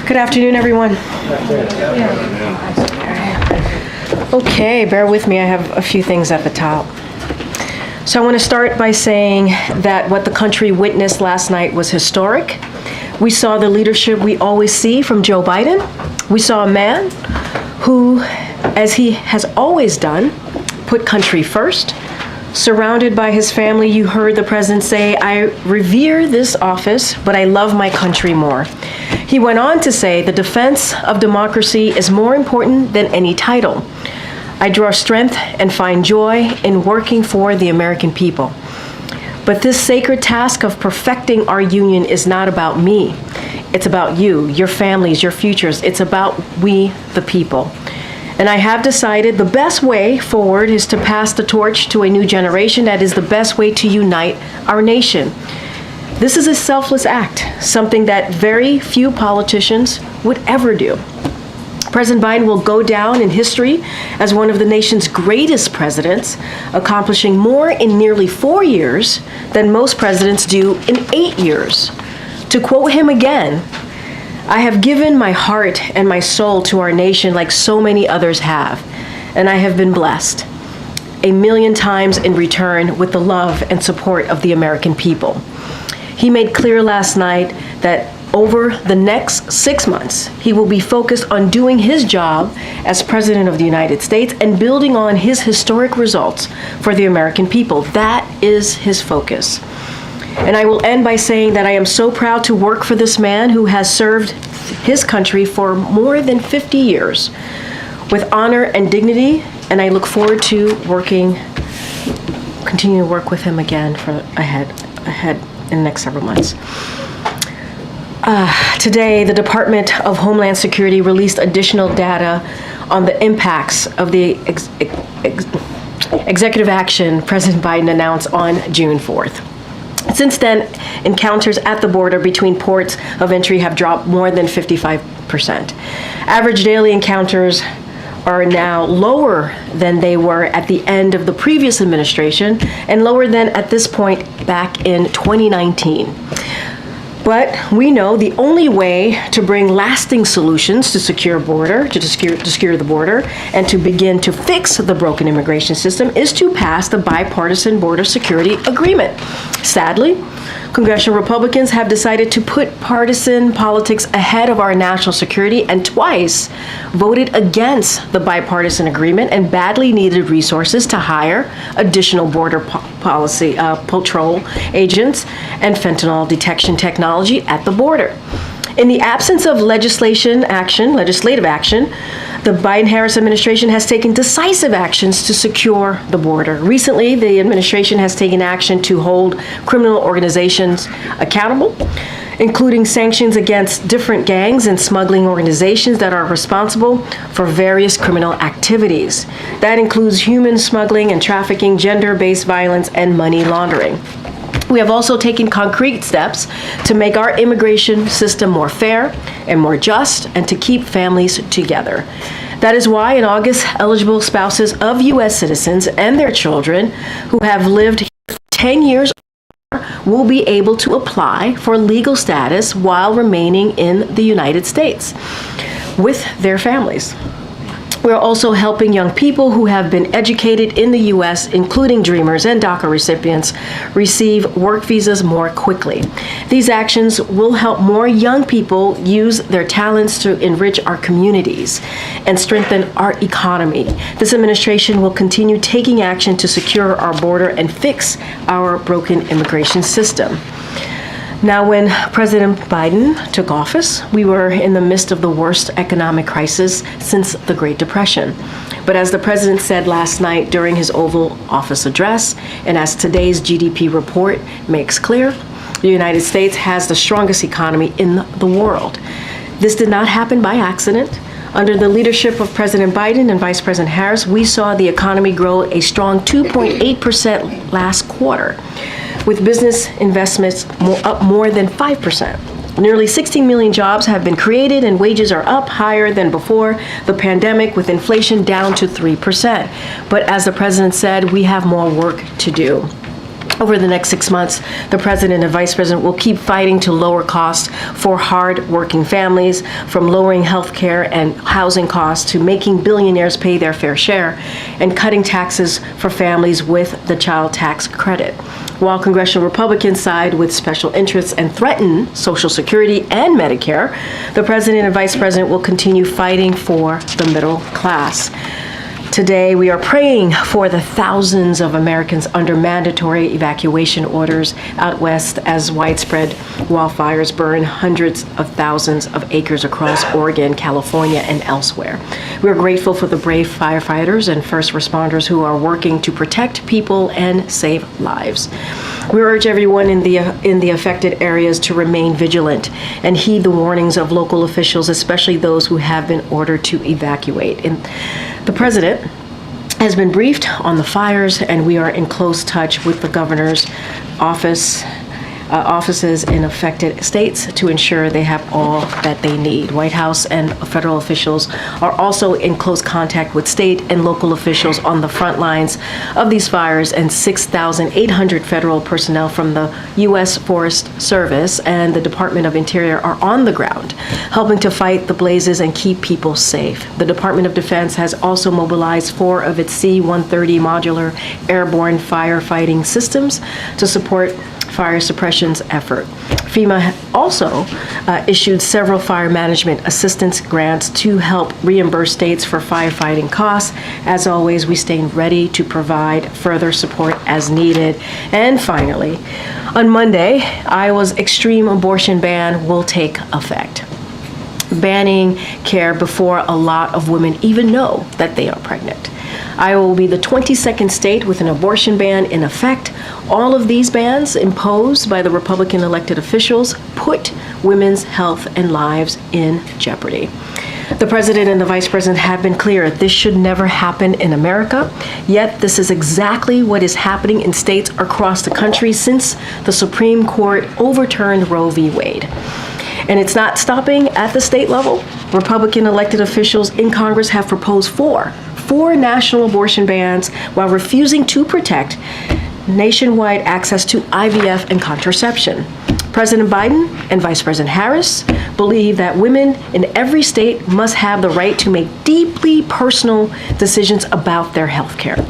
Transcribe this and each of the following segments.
Good afternoon, everyone. Okay, bear with me. I have a few things at the top. So I want to start by saying that what the country witnessed last night was historic. We saw the leadership we always see from Joe Biden. We saw a man who, as he has always done, put country first. Surrounded by his family, you heard the president say, "I revere this office, but I love my country more." He went on to say, "The defense of democracy is more important than any title. I draw strength and find joy in working for the American people. But this sacred task of perfecting our union is not about me. It's about you, your families, your futures. It's about we, the people. And I have decided the best way forward is to pass the torch to a new generation. That is the best way to unite our nation." This is a selfless act, something that very few politicians would ever do. President Biden will go down in history as one of the nation's greatest presidents, accomplishing more in nearly 4 years than most presidents do in 8 years. To quote him again, "I have given my heart and my soul to our nation like so many others have, and I have been blessed 1,000,000 times in return with the love and support of the American people." He made clear last night that over the next 6 months, he will be focused on doing his job as President of the United States and building on his historic results for the American people. That is his focus. And I will end by saying that I am so proud to work for this man who has served his country for more than 50 years with honor and dignity, and I look forward to continue to work with him again for ahead in the next several months. Today, the Department of Homeland Security released additional data on the impacts of the executive action President Biden announced on June 4th. Since then, encounters at the border between ports of entry have dropped more than 55%. Average daily encounters are now lower than they were at the end of the previous administration and lower than at this point back in 2019. But we know the only way to bring lasting solutions to secure the border and to begin to fix the broken immigration system is to pass the bipartisan border security agreement. Sadly, congressional Republicans have decided to put partisan politics ahead of our national security and twice voted against the bipartisan agreement and badly needed resources to hire additional border patrol agents and fentanyl detection technology at the border. In the absence of legislative action, the Biden-Harris administration has taken decisive actions to secure the border. Recently, the administration has taken action to hold criminal organizations accountable, including sanctions against different gangs and smuggling organizations that are responsible for various criminal activities. That includes human smuggling and trafficking, gender-based violence, and money laundering. We have also taken concrete steps to make our immigration system more fair and more just and to keep families together. That is why in August, eligible spouses of U.S. citizens and their children who have lived here for 10 years or more will be able to apply for legal status while remaining in the United States with their families. We're also helping young people who have been educated in the U.S., including Dreamers and DACA recipients, receive work visas more quickly. These actions will help more young people use their talents to enrich our communities and strengthen our economy. This administration will continue taking action to secure our border and fix our broken immigration system. Now, when President Biden took office, we were in the midst of the worst economic crisis since the Great Depression. But as the president said last night during his Oval Office address, and as today's GDP report makes clear, the United States has the strongest economy in the world. This did not happen by accident. Under the leadership of President Biden and Vice President Harris, we saw the economy grow a strong 2.8% last quarter, with business investments up more than 5%. Nearly 16 million jobs have been created and wages are up higher than before the pandemic, with inflation down to 3%. But as the president said, we have more work to do. Over the next 6 months, the President and Vice President will keep fighting to lower costs for hard-working families, from lowering health care and housing costs to making billionaires pay their fair share and cutting taxes for families with the child tax credit. While congressional Republicans side with special interests and threaten Social Security and Medicare, the President and Vice President will continue fighting for the middle class. Today, we are praying for the thousands of Americans under mandatory evacuation orders out west as widespread wildfires burn hundreds of thousands of acres across Oregon, California, and elsewhere. We are grateful for the brave firefighters and first responders who are working to protect people and save lives. We urge everyone in the affected areas to remain vigilant and heed the warnings of local officials, especially those who have been ordered to evacuate. And the President has been briefed on the fires, and we are in close touch with the governor's offices in affected states to ensure they have all that they need. White House and federal officials are also in close contact with state and local officials on the front lines of these fires, and 6,800 federal personnel from the U.S. Forest Service and the Department of Interior are on the ground, helping to fight the blazes and keep people safe. The Department of Defense has also mobilized 4 of its C-130 modular airborne firefighting systems to support fire suppression's effort. FEMA also issued several fire management assistance grants to help reimburse states for firefighting costs. As always, we stay ready to provide further support as needed. And finally, on Monday, Iowa's extreme abortion ban will take effect, banning care before a lot of women even know that they are pregnant. Iowa will be the 22nd state with an abortion ban in effect. All of these bans imposed by the Republican elected officials put women's health and lives in jeopardy. The President and the Vice President have been clear this should never happen in America, yet this is exactly what is happening in states across the country since the Supreme Court overturned Roe v. Wade. And it's not stopping at the state level. Republican elected officials in Congress have proposed four national abortion bans while refusing to protect nationwide access to IVF and contraception. President Biden and Vice President Harris believe that women in every state must have the right to make deeply personal decisions about their health care.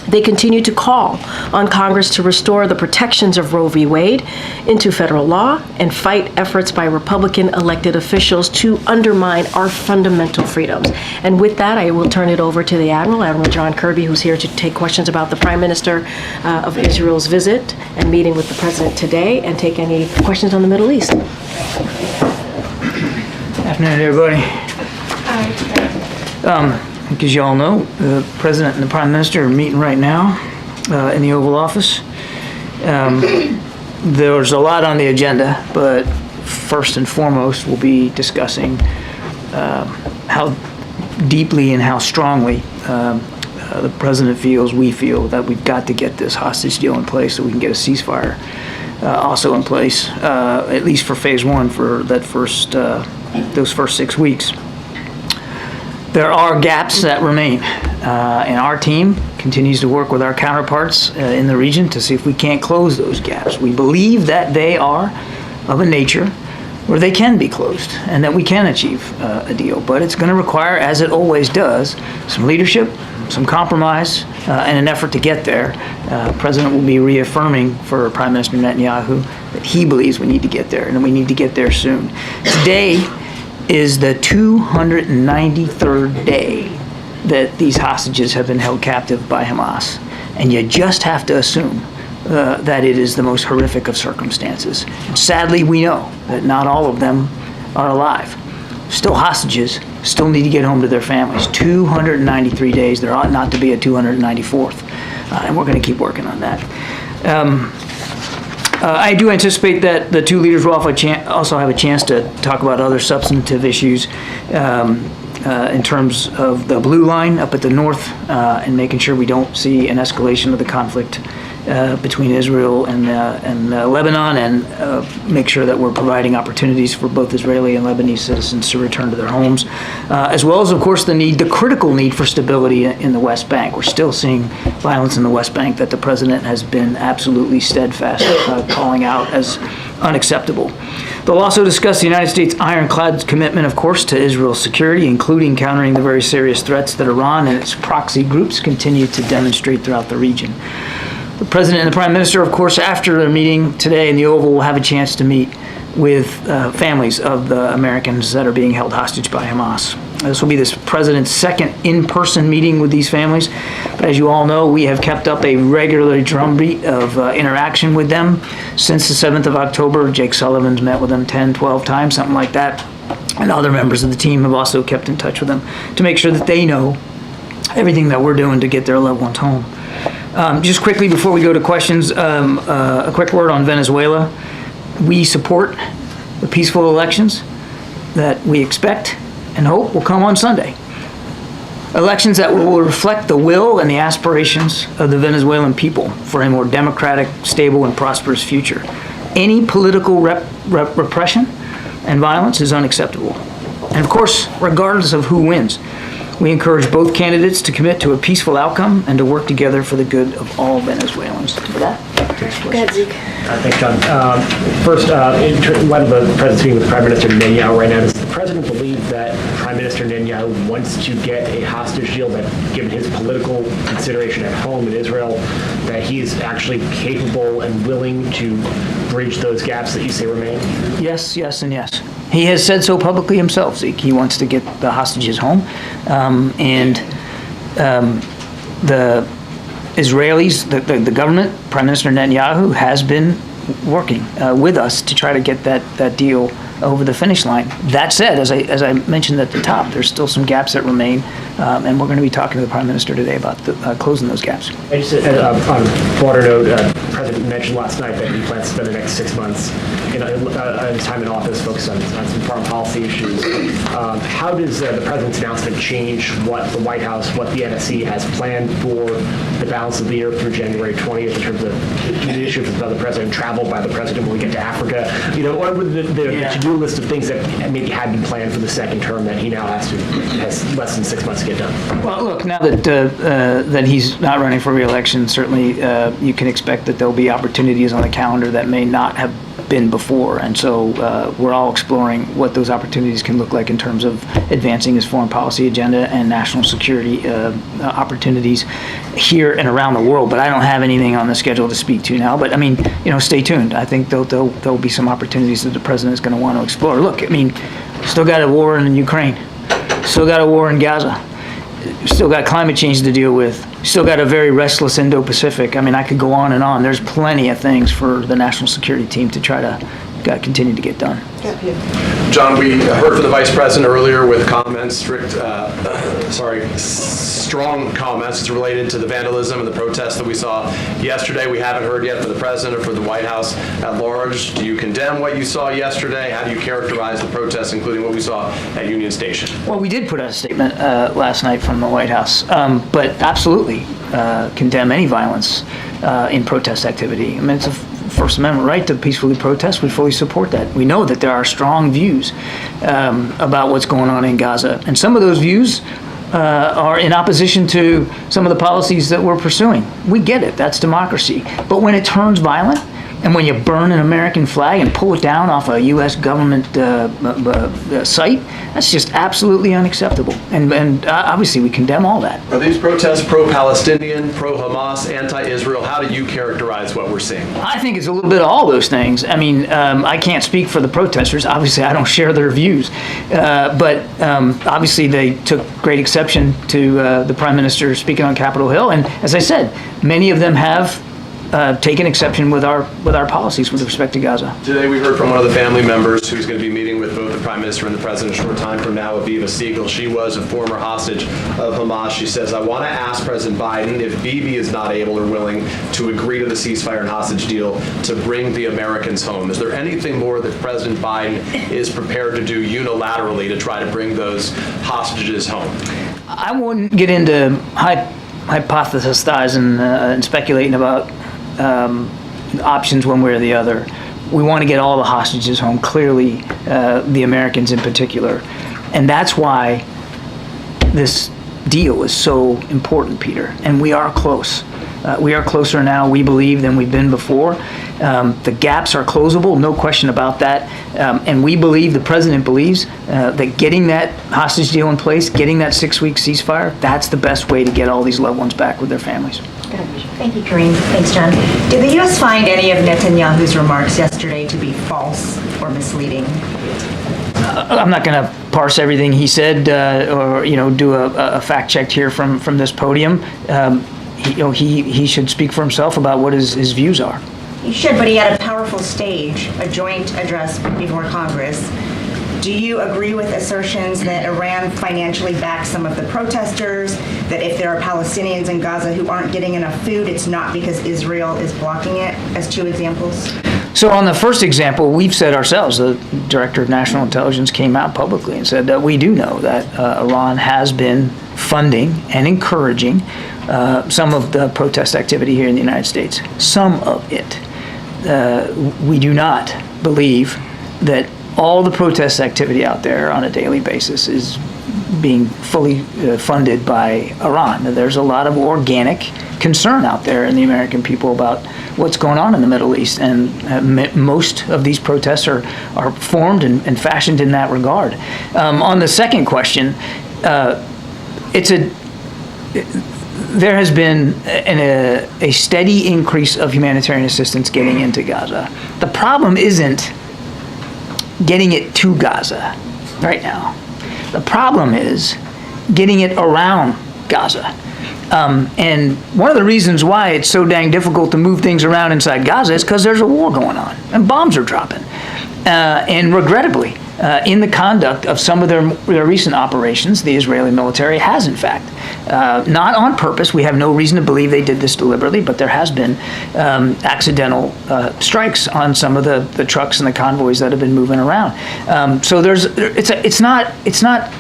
They continue to call on Congress to restore the protections of Roe v. Wade into federal law and fight efforts by Republican elected officials to undermine our fundamental freedoms. And with that, I will turn it over to the Admiral John Kirby, who's here to take questions about the Prime Minister of Israel's visit and meeting with the President today, and take any questions on the Middle East. Afternoon, everybody. As you all know, the President and the Prime Minister are meeting right now in the Oval Office. There's a lot on the agenda, but first and foremost, we'll be discussing how deeply and how strongly the President feels, we feel, that we've got to get this hostage deal in place so we can get a ceasefire also in place, at least for phase one, for that those first 6 weeks. There are gaps that remain, and our team continues to work with our counterparts in the region to see if we can't close those gaps. We believe that they are of a nature where they can be closed and that we can achieve a deal, but it's going to require, as it always does, some leadership, some compromise, and an effort to get there. The President will be reaffirming for Prime Minister Netanyahu that he believes we need to get there and that we need to get there soon. Today is the 293rd day that these hostages have been held captive by Hamas. And you just have to assume that it is the most horrific of circumstances. And sadly, we know that not all of them are alive. Still hostages, still need to get home to their families. 293 days, there ought not to be a 294th. And we're going to keep working on that. I do anticipate that the two leaders will also have a chance to talk about other substantive issues in terms of the blue line up at the north and making sure we don't see an escalation of the conflict between Israel and Lebanon, and make sure that we're providing opportunities for both Israeli and Lebanese citizens to return to their homes, as well as, of course, the critical need for stability in the West Bank. We're still seeing violence in the West Bank that the president has been absolutely steadfast calling out as unacceptable. They'll also discuss the United States ironclad commitment, of course, to Israel's security, including countering the very serious threats that Iran and its proxy groups continue to demonstrate throughout the region. The President and the Prime Minister, of course, after their meeting today in the Oval, will have a chance to meet with families of the Americans that are being held hostage by Hamas. This will be the President's second in-person meeting with these families. But as you all know, we have kept up a regular drumbeat of interaction with them. Since the 7th of October, Jake Sullivan's met with them 10, 12 times, something like that. And other members of the team have also kept in touch with them to make sure that they know everything that we're doing to get their loved ones home. Just quickly before we go to questions, a quick word on Venezuela. We support the peaceful elections that we expect and hope will come on Sunday. Elections that will reflect the will and the aspirations of the Venezuelan people for a more democratic, stable, and prosperous future. Any political repression and violence is unacceptable. And of course, regardless of who wins, we encourage both candidates to commit to a peaceful outcome and to work together for the good of all Venezuelans. For that, Go ahead, Zeke. Thanks, John. First, in light of the president speaking with Prime Minister Netanyahu right now, does the president believe that Prime Minister Netanyahu wants to get a hostage deal, that given his political consideration at home in Israel, that he is actually capable and willing to bridge those gaps that you say remain? yes, yes, and yes. He has said so publicly himself, Zeke. He wants to get the hostages home. The Israelis, the government, Prime Minister Netanyahu, has been working with us to try to get that deal over the finish line. That said, as I mentioned at the top, there's still some gaps that remain, and we're going to be talking to the Prime Minister today about closing those gaps. And just on a broader note, the president mentioned last night that he plans to spend the next 6 months in his time in office focused on some foreign policy issues. How does the president's announcement change what the White House, what the NSC has planned for the balance of the year through January 20th in terms of the issues about the president, travel by the president when we get to Africa? What were the to-do list of things that maybe had been planned for the second term that he now has less than 6 months to get done? Well, look, now that he's not running for re-election, certainly you can expect that there'll be opportunities on the calendar that may not have been before, and so we're all exploring what those opportunities can look like in terms of advancing his foreign policy agenda and national security opportunities here and around the world. But I don't have anything on the schedule to speak to now. But I mean, stay tuned. I think there'll be some opportunities that the president is going to want to explore. Look, I mean, still got a war in Ukraine, still got a war in Gaza. Still got climate change to deal with. Still got a very restless Indo-Pacific. I mean, I could go on and on. There's plenty of things for the national security team to try to continue to get done. John, we heard from the Vice President earlier with comments, strong comments related to the vandalism and the protests that we saw yesterday. We haven't heard yet from the President or from the White House at large. Do you condemn what you saw yesterday? How do you characterize the protests, including what we saw at Union Station? Well, we did put out a statement last night from the White House, but absolutely condemn any violence in protest activity. I mean, it's a First Amendment right to peacefully protest. We fully support that. We know that there are strong views about what's going on in Gaza, and some of those views are in opposition to some of the policies that we're pursuing. We get it. That's democracy. But when it turns violent, and when you burn an American flag and pull it down off a U.S. government site, that's just absolutely unacceptable. And obviously we condemn all that. Are these protests pro-Palestinian, pro-Hamas, anti-Israel? How do you characterize what we're seeing? I think it's a little bit of all those things. I mean, I can't speak for the protesters. Obviously, I don't share their views. But obviously they took great exception to the Prime Minister speaking on Capitol Hill. And as I said, many of them have taken exception with our policies with respect to Gaza. Today we heard from one of the family members who's going to be meeting with both the Prime Minister and the President a short time from now, Aviva Siegel. She was a former hostage of Hamas. She says, I want to ask President Biden if Bibi is not able or willing to agree to the ceasefire and hostage deal to bring the Americans home. Is there anything more that President Biden is prepared to do unilaterally to try to bring those hostages home? I wouldn't get into hypothesizing and speculating about options one way or the other. We want to get all the hostages home, clearly the Americans in particular. And that's why this deal is so important, Peter. And we are close. We are closer now, we believe, than we've been before. The gaps are closable, no question about that. And we believe, the president believes, that getting that hostage deal in place, getting that 6-week ceasefire, that's the best way to get all these loved ones back with their families. Thank you, Kareem. Thanks, John. Did the U.S. find any of Netanyahu's remarks yesterday to be false or misleading? I'm not going to parse everything he said or do a fact check here from this podium. He should speak for himself about what his views are. He should, but he had a powerful stage, a joint address before Congress. Do you agree with assertions that Iran financially backs some of the protesters, that if there are Palestinians in Gaza who aren't getting enough food, it's not because Israel is blocking it, as 2 examples? So on the first example, we've said ourselves, the Director of National Intelligence came out publicly and said that we do know that Iran has been funding and encouraging some of the protest activity here in the United States. Some of it. We do not believe that all the protest activity out there on a daily basis is being fully funded by Iran. There's a lot of organic concern out there in the American people about what's going on in the Middle East, and most of these protests are formed and fashioned in that regard. On the second question, there has been a steady increase of humanitarian assistance getting into Gaza. The problem isn't getting it to Gaza right now. The problem is getting it around Gaza. And one of the reasons why it's so dang difficult to move things around inside Gaza is because there's a war going on and bombs are dropping. And regrettably, in the conduct of some of their recent operations, the Israeli military has, in fact, not on purpose, we have no reason to believe they did this deliberately, but there has been accidental strikes on some of the trucks and the convoys that have been moving around. So it's not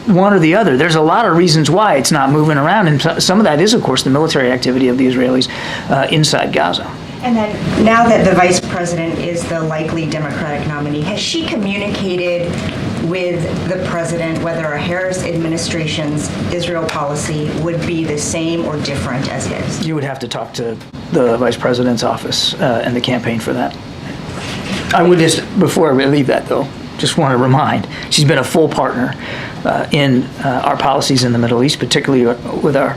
one or the other. There's a lot of reasons why it's not moving around, and some of that is, of course, the military activity of the Israelis inside Gaza. And then, now that the vice president is the likely Democratic nominee, has she communicated with the president whether a Harris administration's Israel policy would be the same or different as his? You would have to talk to the vice president's office and the campaign for that. I would just, before I leave that though, just want to remind, she's been a full partner in our policies in the Middle East, particularly with our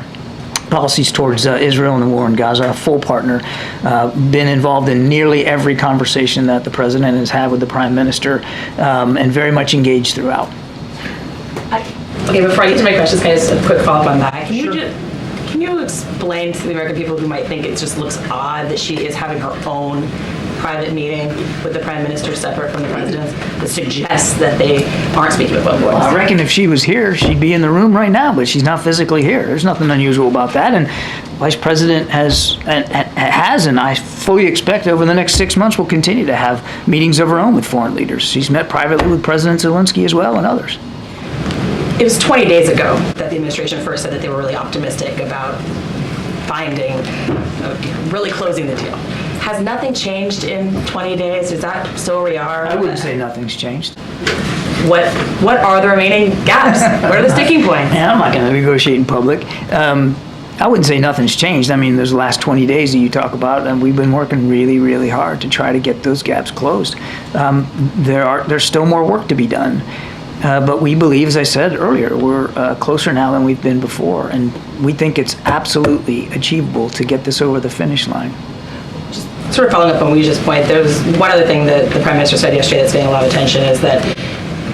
policies towards Israel and the war in Gaza, a full partner, been involved in nearly every conversation that the president has had with the prime minister, and very much engaged throughout. Okay, before I get to my questions, can I just a quick follow-up on that? Can you explain to the American people who might think it just looks odd that she is having her own private meeting with the prime minister separate from the president that suggests that they aren't speaking with one voice? I reckon if she was here, she'd be in the room right now, but she's not physically here. There's nothing unusual about that. And Vice President has, and I fully expect over the next 6 months will continue to have meetings of her own with foreign leaders. She's met privately with President Zelensky as well and others. It was 20 days ago that the administration first said that they were really optimistic about finding, really closing the deal. Has nothing changed in 20 days? Is that still where we are? I wouldn't say nothing's changed. What are the remaining gaps? What are the sticking points? And I'm not going to negotiate in public. I wouldn't say nothing's changed. I mean, those last 20 days that you talk about, and we've been working really, really hard to try to get those gaps closed. There's still more work to be done. But we believe, as I said earlier, we're closer now than we've been before. And we think it's absolutely achievable to get this over the finish line. Sort of following up on Weij's point, there's one other thing that the Prime Minister said yesterday that's getting a lot of attention is that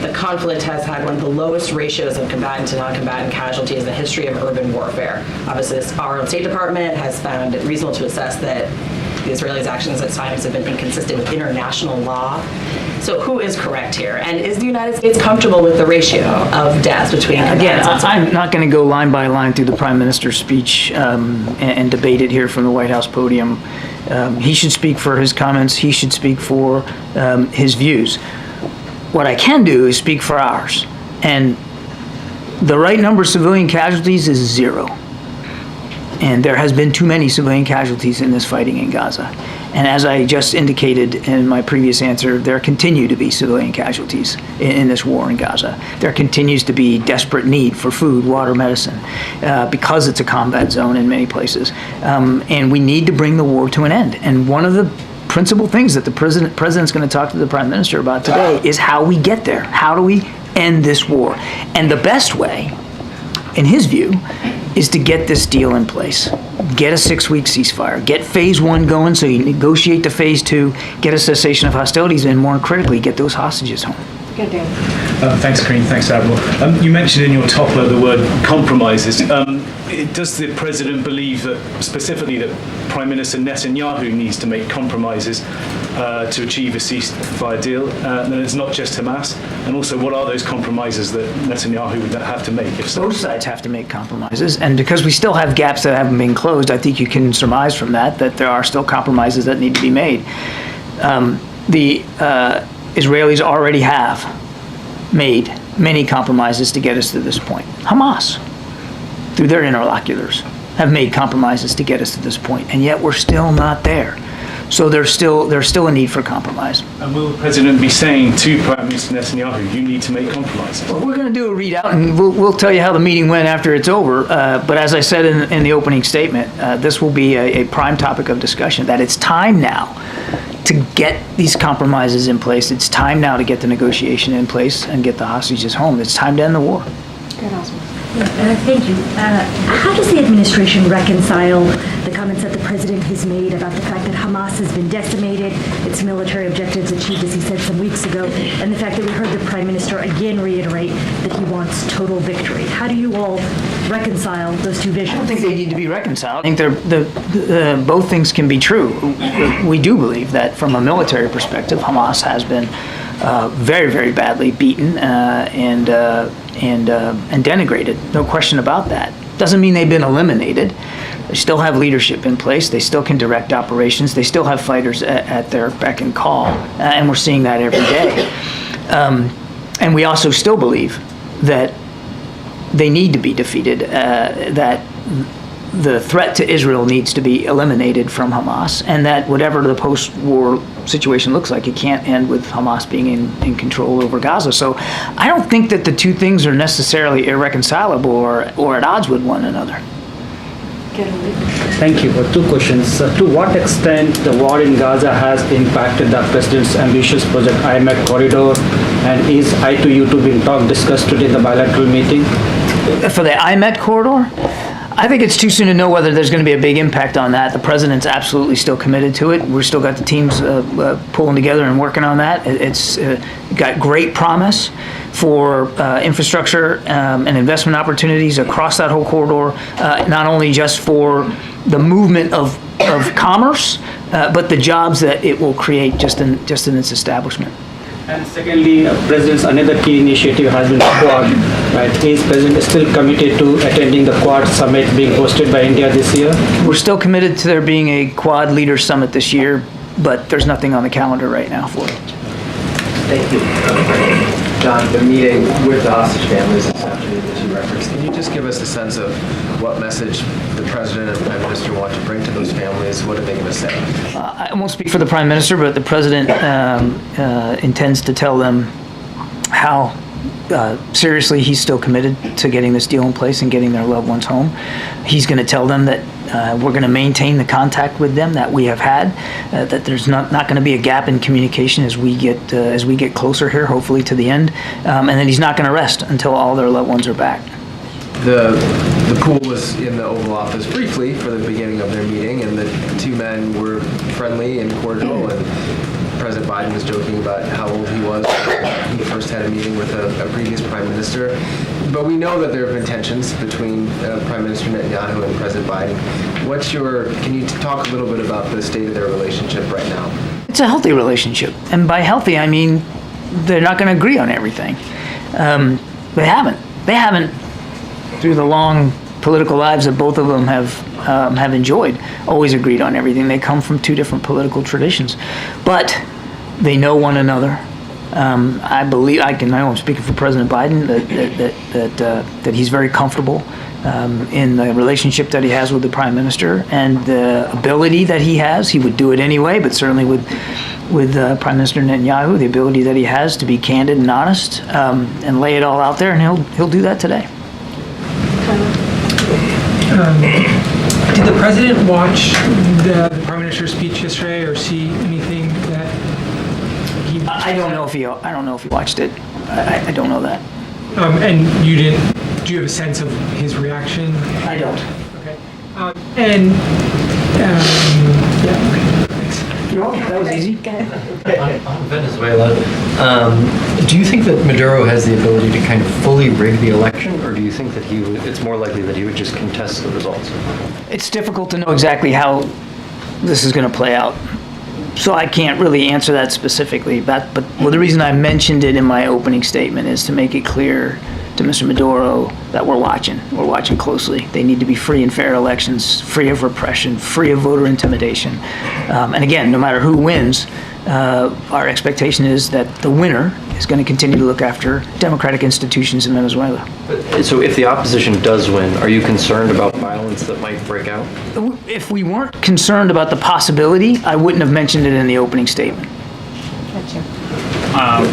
the conflict has had one of the lowest ratios of combatant to non-combatant casualties in the history of urban warfare. Obviously, our own State Department has found it reasonable to assess that the Israelis' actions at times have been inconsistent with international law. So who is correct here? And is the United States comfortable with the ratio of deaths between Again, combatants? I'm not going to go line by line through the Prime Minister's speech and debate it here from the White House podium. He should speak for his comments. He should speak for his views. What I can do is speak for ours. And the right number of civilian casualties is 0. And there has been too many civilian casualties in this fighting in Gaza. And as I just indicated in my previous answer, there continue to be civilian casualties in this war in Gaza. There continues to be desperate need for food, water, medicine, because it's a combat zone in many places. And we need to bring the war to an end. And one of the principal things that the president's going to talk to the prime minister about today is how we get there. How do we end this war? And the best way, in his view, is to get this deal in place. Get a 6-week ceasefire. Get phase 1 going so you negotiate to phase 2, get a cessation of hostilities, and more critically, get those hostages home. Thanks, Karine. Thanks, Admiral. You mentioned in your topper the word compromises. Does the President believe that, specifically, that Prime Minister Netanyahu needs to make compromises to achieve a ceasefire deal? And it's not just Hamas. And also, what are those compromises that Netanyahu would have to make, if so? Both sides have to make compromises, and because we still have gaps that haven't been closed, I think you can surmise from that there are still compromises that need to be made. The Israelis already have made many compromises to get us to this point. Hamas, through their interlocutors, have made compromises to get us to this point, and yet we're still not there. So there's still a need for compromise. And will the President be saying to Prime Minister Netanyahu, you need to make compromises? Well, we're going to do a readout, and we'll tell you how the meeting went after it's over. But as I said in the opening statement, this will be a prime topic of discussion, that it's time now to get these compromises in place. It's time now to get the negotiation in place and get the hostages home. It's time to end the war. Thank you. How does the administration reconcile the comments that the president has made about the fact that Hamas has been decimated, its military objectives achieved, as he said some weeks ago, and the fact that we heard the prime minister again reiterate that he wants total victory? How do you all reconcile those two visions? I don't think they need to be reconciled. I think both things can be true. We do believe that from a military perspective, Hamas has been very, very badly beaten and denigrated. No question about that. Doesn't mean they've been eliminated. They still have leadership in place. They still can direct operations. They still have fighters at their beck and call, and we're seeing that every day. And we also still believe that they need to be defeated, that the threat to Israel needs to be eliminated from Hamas, and that whatever the post-war situation looks like, it can't end with Hamas being in control over Gaza. So I don't think that the two things are necessarily irreconcilable or at odds with one another. Thank you. Two questions. To what extent the war in Gaza has impacted the President's ambitious project IMEC corridor, and is I-2U2 being discussed today in the bilateral meeting? For the IMET corridor, I think it's too soon to know whether there's going to be a big impact on that. The president's absolutely still committed to it. We've still got the teams pulling together and working on that. It's got great promise for infrastructure and investment opportunities across that whole corridor, not only just for the movement of commerce, but the jobs that it will create just in its establishment. And secondly, President's another key initiative has been Quad. Right? Is President still committed to attending the Quad summit being hosted by India this year? We're still committed to there being a Quad Leaders Summit this year, but there's nothing on the calendar right now for it. Thank you. John, the meeting with the hostage families this afternoon that you referenced, can you just give us a sense of what message the President and Prime Minister want to bring to those families? What are they going to say? I won't speak for the Prime Minister, but the President intends to tell them how seriously he's still committed to getting this deal in place and getting their loved ones home. He's going to tell them that we're going to maintain the contact with them that we have had, that there's not going to be a gap in communication as we get closer here, hopefully to the end, and that he's not going to rest until all their loved ones are back. The pool was in the Oval Office briefly for the beginning of their meeting, and the two men were friendly and cordial, and President Biden was joking about how old he was when he first had a meeting with a previous prime minister. But we know that there have been tensions between Prime Minister Netanyahu and President Biden. Can you talk a little bit about the state of their relationship right now? It's a healthy relationship, and by healthy I mean they're not going to agree on everything. They haven't through the long political lives that both of them have enjoyed, always agreed on everything. They come from two different political traditions, but they know one another. I know I'm speaking for President Biden, that he's very comfortable in the relationship that he has with the Prime Minister and the ability that he has. He would do it anyway, but certainly with Prime Minister Netanyahu, the ability that he has to be candid and honest and lay it all out there, and he'll do that today. Did the president watch the Prime Minister's speech yesterday, or see anything that he? I don't know if he watched it. I don't know that. And you didn't. Do you have a sense of his reaction? I don't. Okay. Yeah. Okay. Thanks. That was easy. On Venezuela, do you think that Maduro has the ability to kind of fully rig the election, or do you think that it's more likely that he would just contest the results? It's difficult to know exactly how this is going to play out, so I can't really answer that specifically. But the reason I mentioned it in my opening statement is to make it clear to Mr. Maduro that we're watching closely. They need to be free and fair elections, free of repression, free of voter intimidation. And again, no matter who wins, our expectation is that the winner is going to continue to look after democratic institutions in Venezuela. So if the opposition does win, are you concerned about violence that might break out? If we weren't concerned about the possibility, I wouldn't have mentioned it in the opening statement.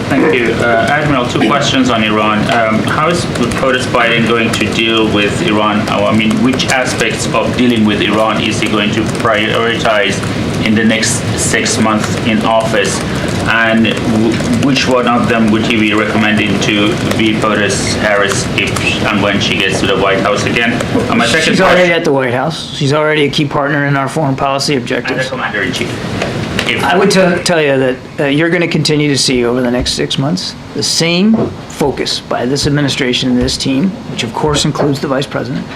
Thank you. Admiral, two questions on Iran. How is POTUS Biden going to deal with Iran? I mean, which aspects of dealing with Iran is he going to prioritize in the next 6 months in office? And which one of them would he be recommending to be POTUS Harris if and when she gets to the White House again? And my second She's already at the White House. She's already a key partner in our foreign policy objectives. And the Commander-in-Chief. I would tell you that you're going to continue to see over the next 6 months the same focus by this administration and this team, which of course includes the Vice President,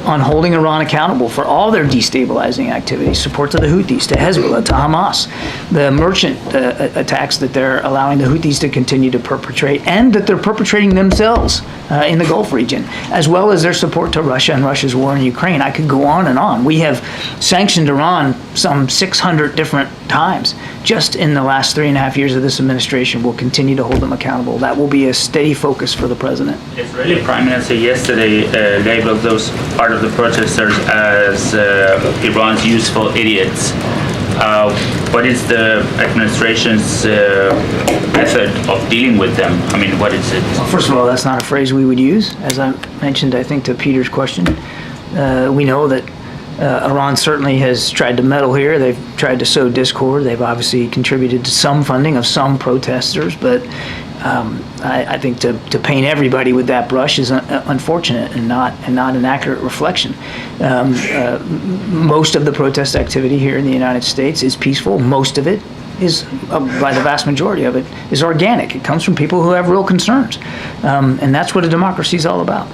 on holding Iran accountable for all their destabilizing activities, support to the Houthis, to Hezbollah, to Hamas, the merchant attacks that they're allowing the Houthis to continue to perpetrate, and that they're perpetrating themselves in the Gulf region, as well as their support to Russia and Russia's war in Ukraine. I could go on and on. We have sanctioned Iran some 600 different times just in the last 3.5 years of this administration. We'll continue to hold them accountable. That will be a steady focus for the president. Israeli Prime Minister yesterday labeled those part of the protesters as Iran's useful idiots. What is the administration's method of dealing with them? I mean, what is it? Well, first of all, that's not a phrase we would use. As I mentioned, I think, to Peter's question, we know that Iran certainly has tried to meddle here. They've tried to sow discord. They've obviously contributed to some funding of some protesters, but I think to paint everybody with that brush is unfortunate and not an accurate reflection. Most of the protest activity here in the United States is peaceful. Most of it is, by the vast majority of it, is organic. It comes from people who have real concerns, and that's what a democracy is all about.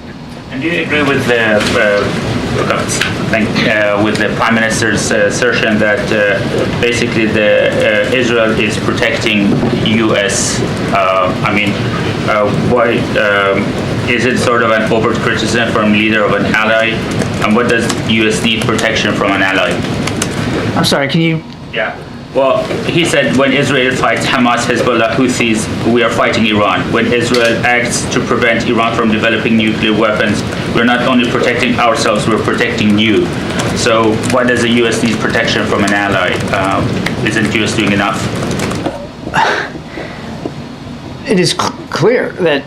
And do you agree with the Prime Minister's assertion that basically Israel is protecting U.S.? Why is it sort of an overt criticism from leader of an ally? And what does U.S. need protection from an ally? I'm sorry, can you? Yeah. Well, he said when Israel fights Hamas, Hezbollah, Houthis, we are fighting Iran. When Israel acts to prevent Iran from developing nuclear weapons, we're not only protecting ourselves, we're protecting you. So why does the U.S. need protection from an ally? Isn't the U.S. doing enough? It is clear that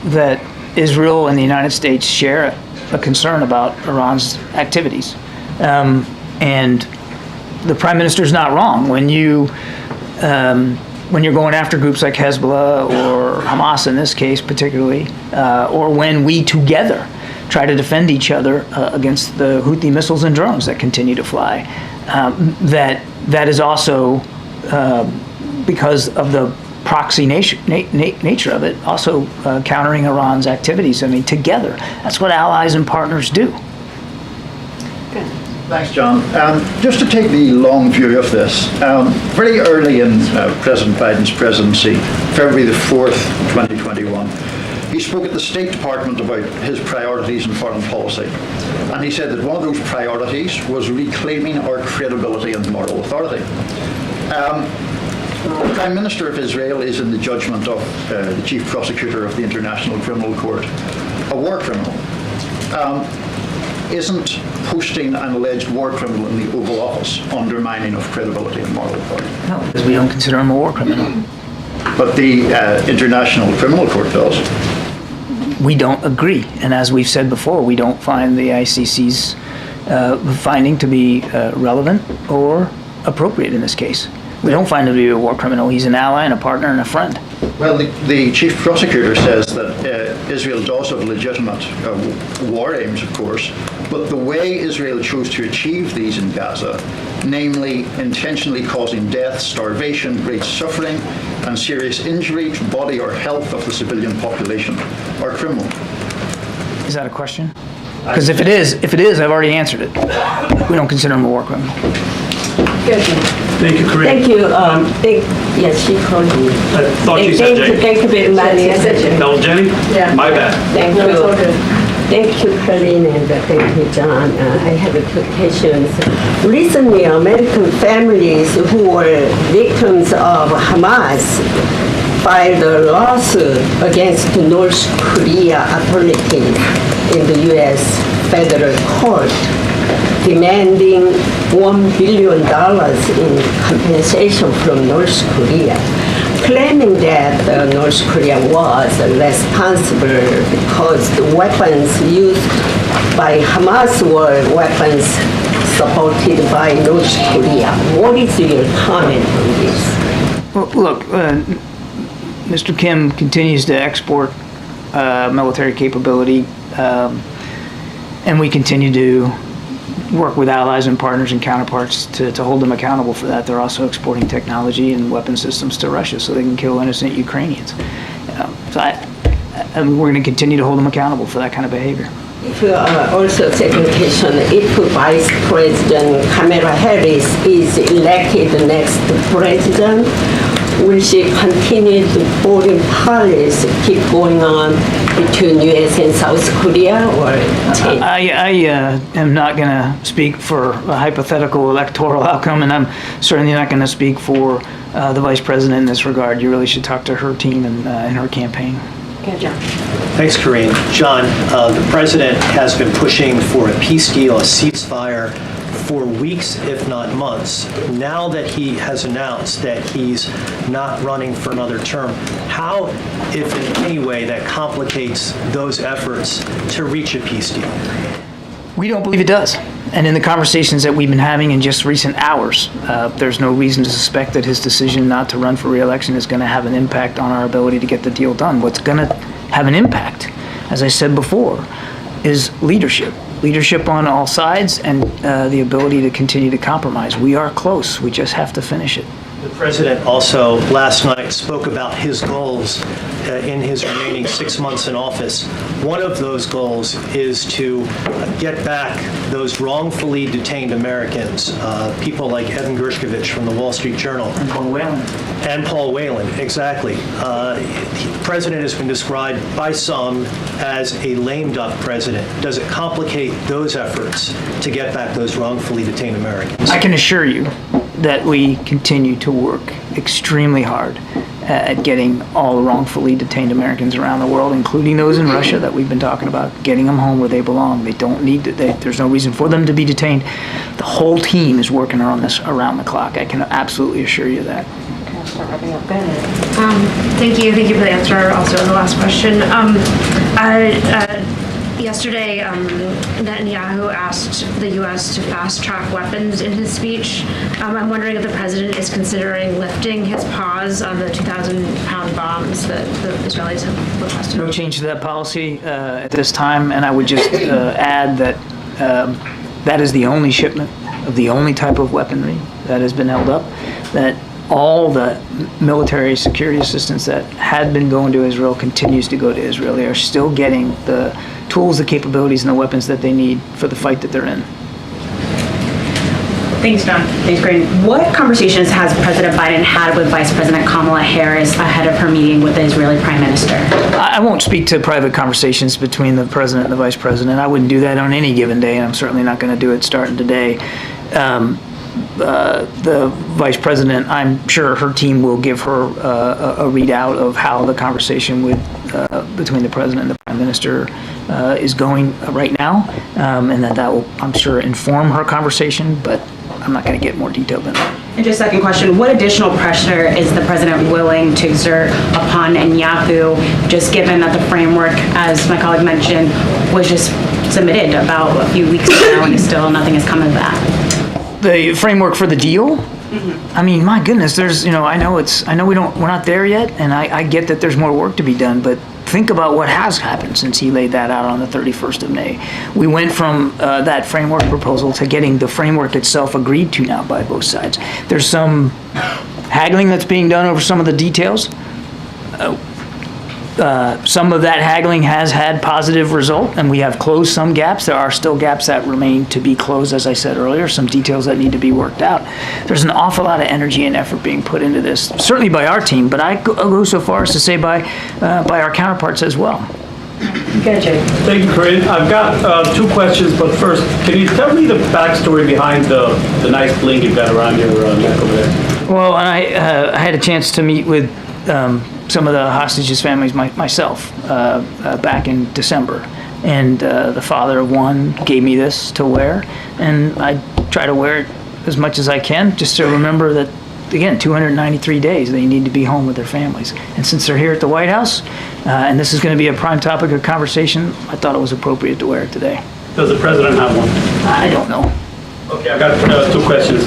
that Israel and the United States share a concern about Iran's activities, and the Prime Minister's not wrong when you're going after groups like Hezbollah or Hamas in this case particularly, or when we together try to defend each other against the Houthi missiles and drones that continue to fly. That is also because of the proxy nature of it, also countering Iran's activities. I mean, together, that's what allies and partners do. Thanks, John. Just to take the long view of this, very early in President Biden's presidency, February the 4th, 2021, he spoke at the State Department about his priorities in foreign policy. And he said that one of those priorities was reclaiming our credibility and moral authority. The Prime Minister of Israel is, in the judgment of the Chief Prosecutor of the International Criminal Court, a war criminal. Isn't posting an alleged war criminal in the Oval Office undermining of credibility and moral authority? No, because we don't consider him a war criminal. But the International Criminal Court does. We don't agree. And as we've said before, we don't find the ICC's finding to be relevant or appropriate in this case. We don't find him to be a war criminal. He's an ally and a partner and a friend. Well, the chief prosecutor says that Israel does have legitimate war aims, of course, but the way Israel chose to achieve these in Gaza, namely intentionally causing death, starvation, great suffering, and serious injury to body or health of the civilian population, are criminal. Is that a question? Because if it is, I've already answered it. We don't consider him a war criminal. Thank you, Corinne. Thank you. Yes, she called me. I thought you said Jane. Thank you very much. I said Jane. No, Jenny? Yeah. My bad. Thank you. Thank you, Corinne, and thank you, John. I have two questions. Recently, American families who were victims of Hamas filed a lawsuit against North Korea authorities in the U.S. federal court, demanding $1 billion in compensation from North Korea, claiming that North Korea was responsible because the weapons used by Hamas were weapons supported by North Korea. What is your comment on this? Well, look, Mr. Kim continues to export military capability, and we continue to work with allies and partners and counterparts to hold them accountable for that. They're also exporting technology and weapon systems to Russia so they can kill innocent Ukrainians. So I mean, we're going to continue to hold them accountable for that kind of behavior. Also, second question, if Vice President Kamala Harris is elected the next president, will she continue the foreign policy keep going on between U.S. and South Korea, or change? I am not going to speak for a hypothetical electoral outcome, and I'm certainly not going to speak for the Vice President in this regard. You really should talk to her team and her campaign. Okay, John. Thanks, Corinne. John, the President has been pushing for a peace deal, a ceasefire, for weeks, if not months. Now that he has announced that he's not running for another term, how, if in any way, that complicates those efforts to reach a peace deal? We don't believe it does. And in the conversations that we've been having in just recent hours, there's no reason to suspect that his decision not to run for re-election is going to have an impact on our ability to get the deal done. What's going to have an impact, as I said before, is leadership. Leadership on all sides and the ability to continue to compromise. We are close. We just have to finish it. The President also last night spoke about his goals in his remaining 6 months in office. One of those goals is to get back those wrongfully detained Americans, people like Evan Gershkovich from the Wall Street Journal. And Paul Whelan. And Paul Whelan, exactly. The President has been described by some as a lame duck president. Does it complicate those efforts to get back those wrongfully detained Americans? I can assure you that we continue to work extremely hard at getting all the wrongfully detained Americans around the world, including those in Russia that we've been talking about, getting them home where they belong. They don't need to, there's no reason for them to be detained. The whole team is working on this around the clock. I can absolutely assure you that. Thank you for the answer also on the last question. Yesterday, Netanyahu asked the U.S. to fast-track weapons in his speech. I'm wondering if the president is considering lifting his pause on the 2,000-pound bombs that the Israelis have requested. No change to that policy at this time, and I would just add that that is the only shipment of the only type of weaponry that has been held up, that all the military security assistance that had been going to Israel continues to go to Israel. They are still getting the tools, the capabilities, and the weapons that they need for the fight that they're in. Thanks, John. Thanks, Corinne. What conversations has President Biden had with Vice President Kamala Harris ahead of her meeting with the Israeli Prime Minister? I won't speak to private conversations between the President and the Vice President. I wouldn't do that on any given day, and I'm certainly not going to do it starting today. The Vice President, I'm sure her team will give her a readout of how the conversation between the President and the Prime Minister is going right now, and that will, I'm sure, inform her conversation, but I'm not going to get more detailed than that. And just second question, what additional pressure is the president willing to exert upon Netanyahu, just given that the framework, as my colleague mentioned, was just submitted about a few weeks ago and still nothing has come of that? The framework for the deal? I mean, my goodness, there's, I know we're not there yet, and I get that there's more work to be done, but think about what has happened since he laid that out on the 31st of May. We went from that framework proposal to getting the framework itself agreed to now by both sides. There's some haggling that's being done over some of the details. Some of that haggling has had positive result, and we have closed some gaps. There are still gaps that remain to be closed, as I said earlier, some details that need to be worked out. There's an awful lot of energy and effort being put into this, certainly by our team, but I'll go so far as to say by our counterparts as well. Thank you, Corinne. I've got 2 questions, but first, can you tell me the backstory behind the nice bling you've got around your neck over there? Well, I had a chance to meet with some of the hostages' families myself back in December, and the father of one gave me this to wear, and I try to wear it as much as I can, just to remember that, again, 293 days they need to be home with their families. And since they're here at the White House, and this is going to be a prime topic of conversation, I thought it was appropriate to wear it today. Does the president have one? I don't know. Okay, I've got 2 questions.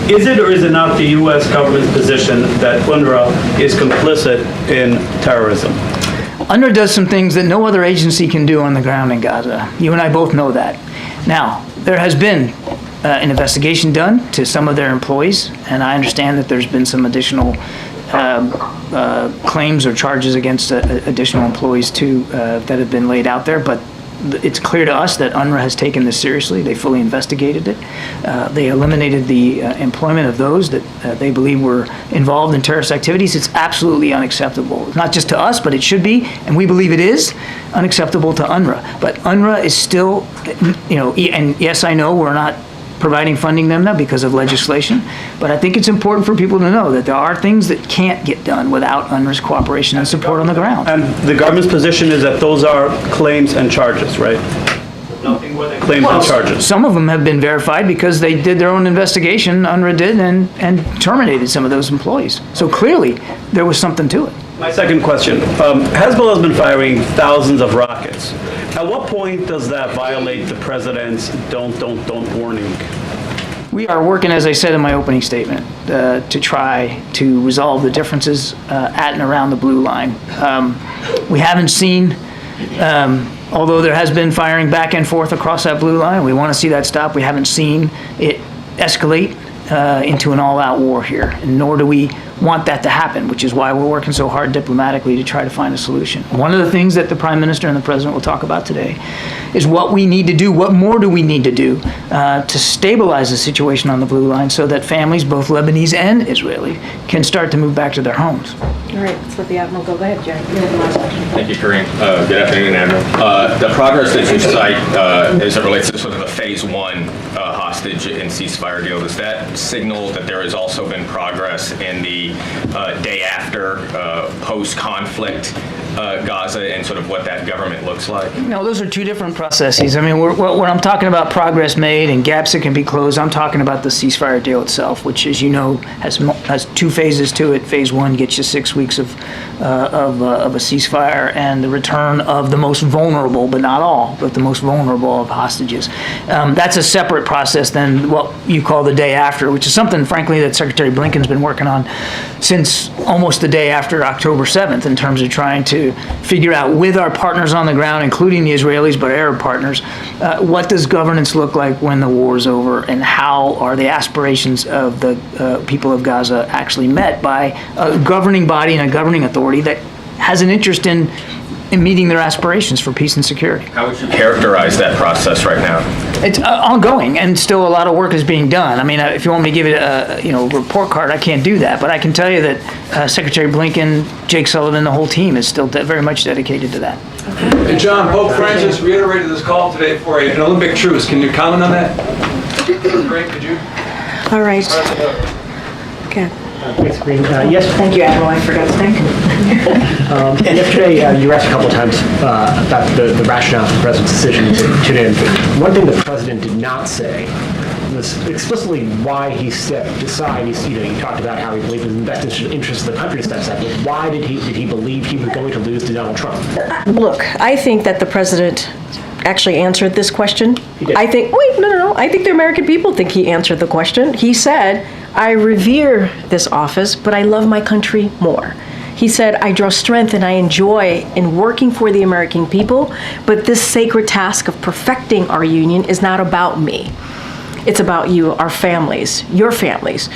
Is it or is it not the U.S. government's position that UNRWA is complicit in terrorism? UNRWA does some things that no other agency can do on the ground in Gaza. You and I both know that. Now, there has been an investigation done to some of their employees, and I understand that there's been some additional claims or charges against additional employees too that have been laid out there, but it's clear to us that UNRWA has taken this seriously. They fully investigated it. They eliminated the employment of those that they believe were involved in terrorist activities. It's absolutely unacceptable, not just to us, but it should be, and we believe it is, unacceptable to UNRWA. But UNRWA is still, and yes, I know we're not providing funding them now because of legislation, but I think it's important for people to know that there are things that can't get done without UNRWA's cooperation and support on the ground. And the government's position is that those are claims and charges, right? Nothing more than claims and charges. Some of them have been verified because they did their own investigation, UNRWA did, and terminated some of those employees. So clearly, there was something to it. My second question. Hezbollah has been firing thousands of rockets. At what point does that violate the president's don't warning? We are working, as I said in my opening statement, to try to resolve the differences at and around the blue line. We haven't seen, although there has been firing back and forth across that blue line, we want to see that stop. We haven't seen it escalate into an all-out war here, and nor do we want that to happen, which is why we're working so hard diplomatically to try to find a solution. One of the things that the Prime Minister and the President will talk about today is what we need to do, what more do we need to do to stabilize the situation on the blue line so that families, both Lebanese and Israeli, can start to move back to their homes. All right, let's let the Admiral go. Go ahead, Jerry. You have the last question. Thank you, Kareem. Good afternoon, Admiral. The progress that you cite as it relates to sort of a phase 1 hostage and ceasefire deal, does that signal that there has also been progress in the day after post-conflict Gaza and sort of what that government looks like? No, those are two different processes. I mean, when I'm talking about progress made and gaps that can be closed, I'm talking about the ceasefire deal itself, which, as you know, has 2 phases to it. Phase 1 gets you 6 weeks of a ceasefire and the return of the most vulnerable, but not all, but the most vulnerable of hostages. That's a separate process than what you call the day after, which is something, frankly, that Secretary Blinken's been working on since almost the day after October 7th in terms of trying to figure out with our partners on the ground, including the Israelis, but Arab partners, what does governance look like when the war is over, and how are the aspirations of the people of Gaza actually met by a governing body and a governing authority that has an interest in meeting their aspirations for peace and security. How would you characterize that process right now? It's ongoing, and still a lot of work is being done. I mean, if you want me to give it a report card, I can't do that, but I can tell you that Secretary Blinken, Jake Sullivan, the whole team is still very much dedicated to that. And John, Pope Francis reiterated this call today for an Olympic truce. Can you comment on that? Great, could you? All right. Okay. Thanks, Green. Yes. Thank you, Admiral. I forgot to thank him. Yesterday, you were asked a couple of times about the rationale for the president's decision to tune in. One thing the president did not say was explicitly why he stepped aside. He talked about how he believed it was in the best interest of the country to step aside. But why did he believe he was going to lose to Donald Trump? Look, I think that the president actually answered this question. I think, no. I think the American people think he answered the question. He said, I revere this office, but I love my country more. He said, I draw strength and I enjoy in working for the American people, but this sacred task of perfecting our union is not about me. It's about you, our families, your futures.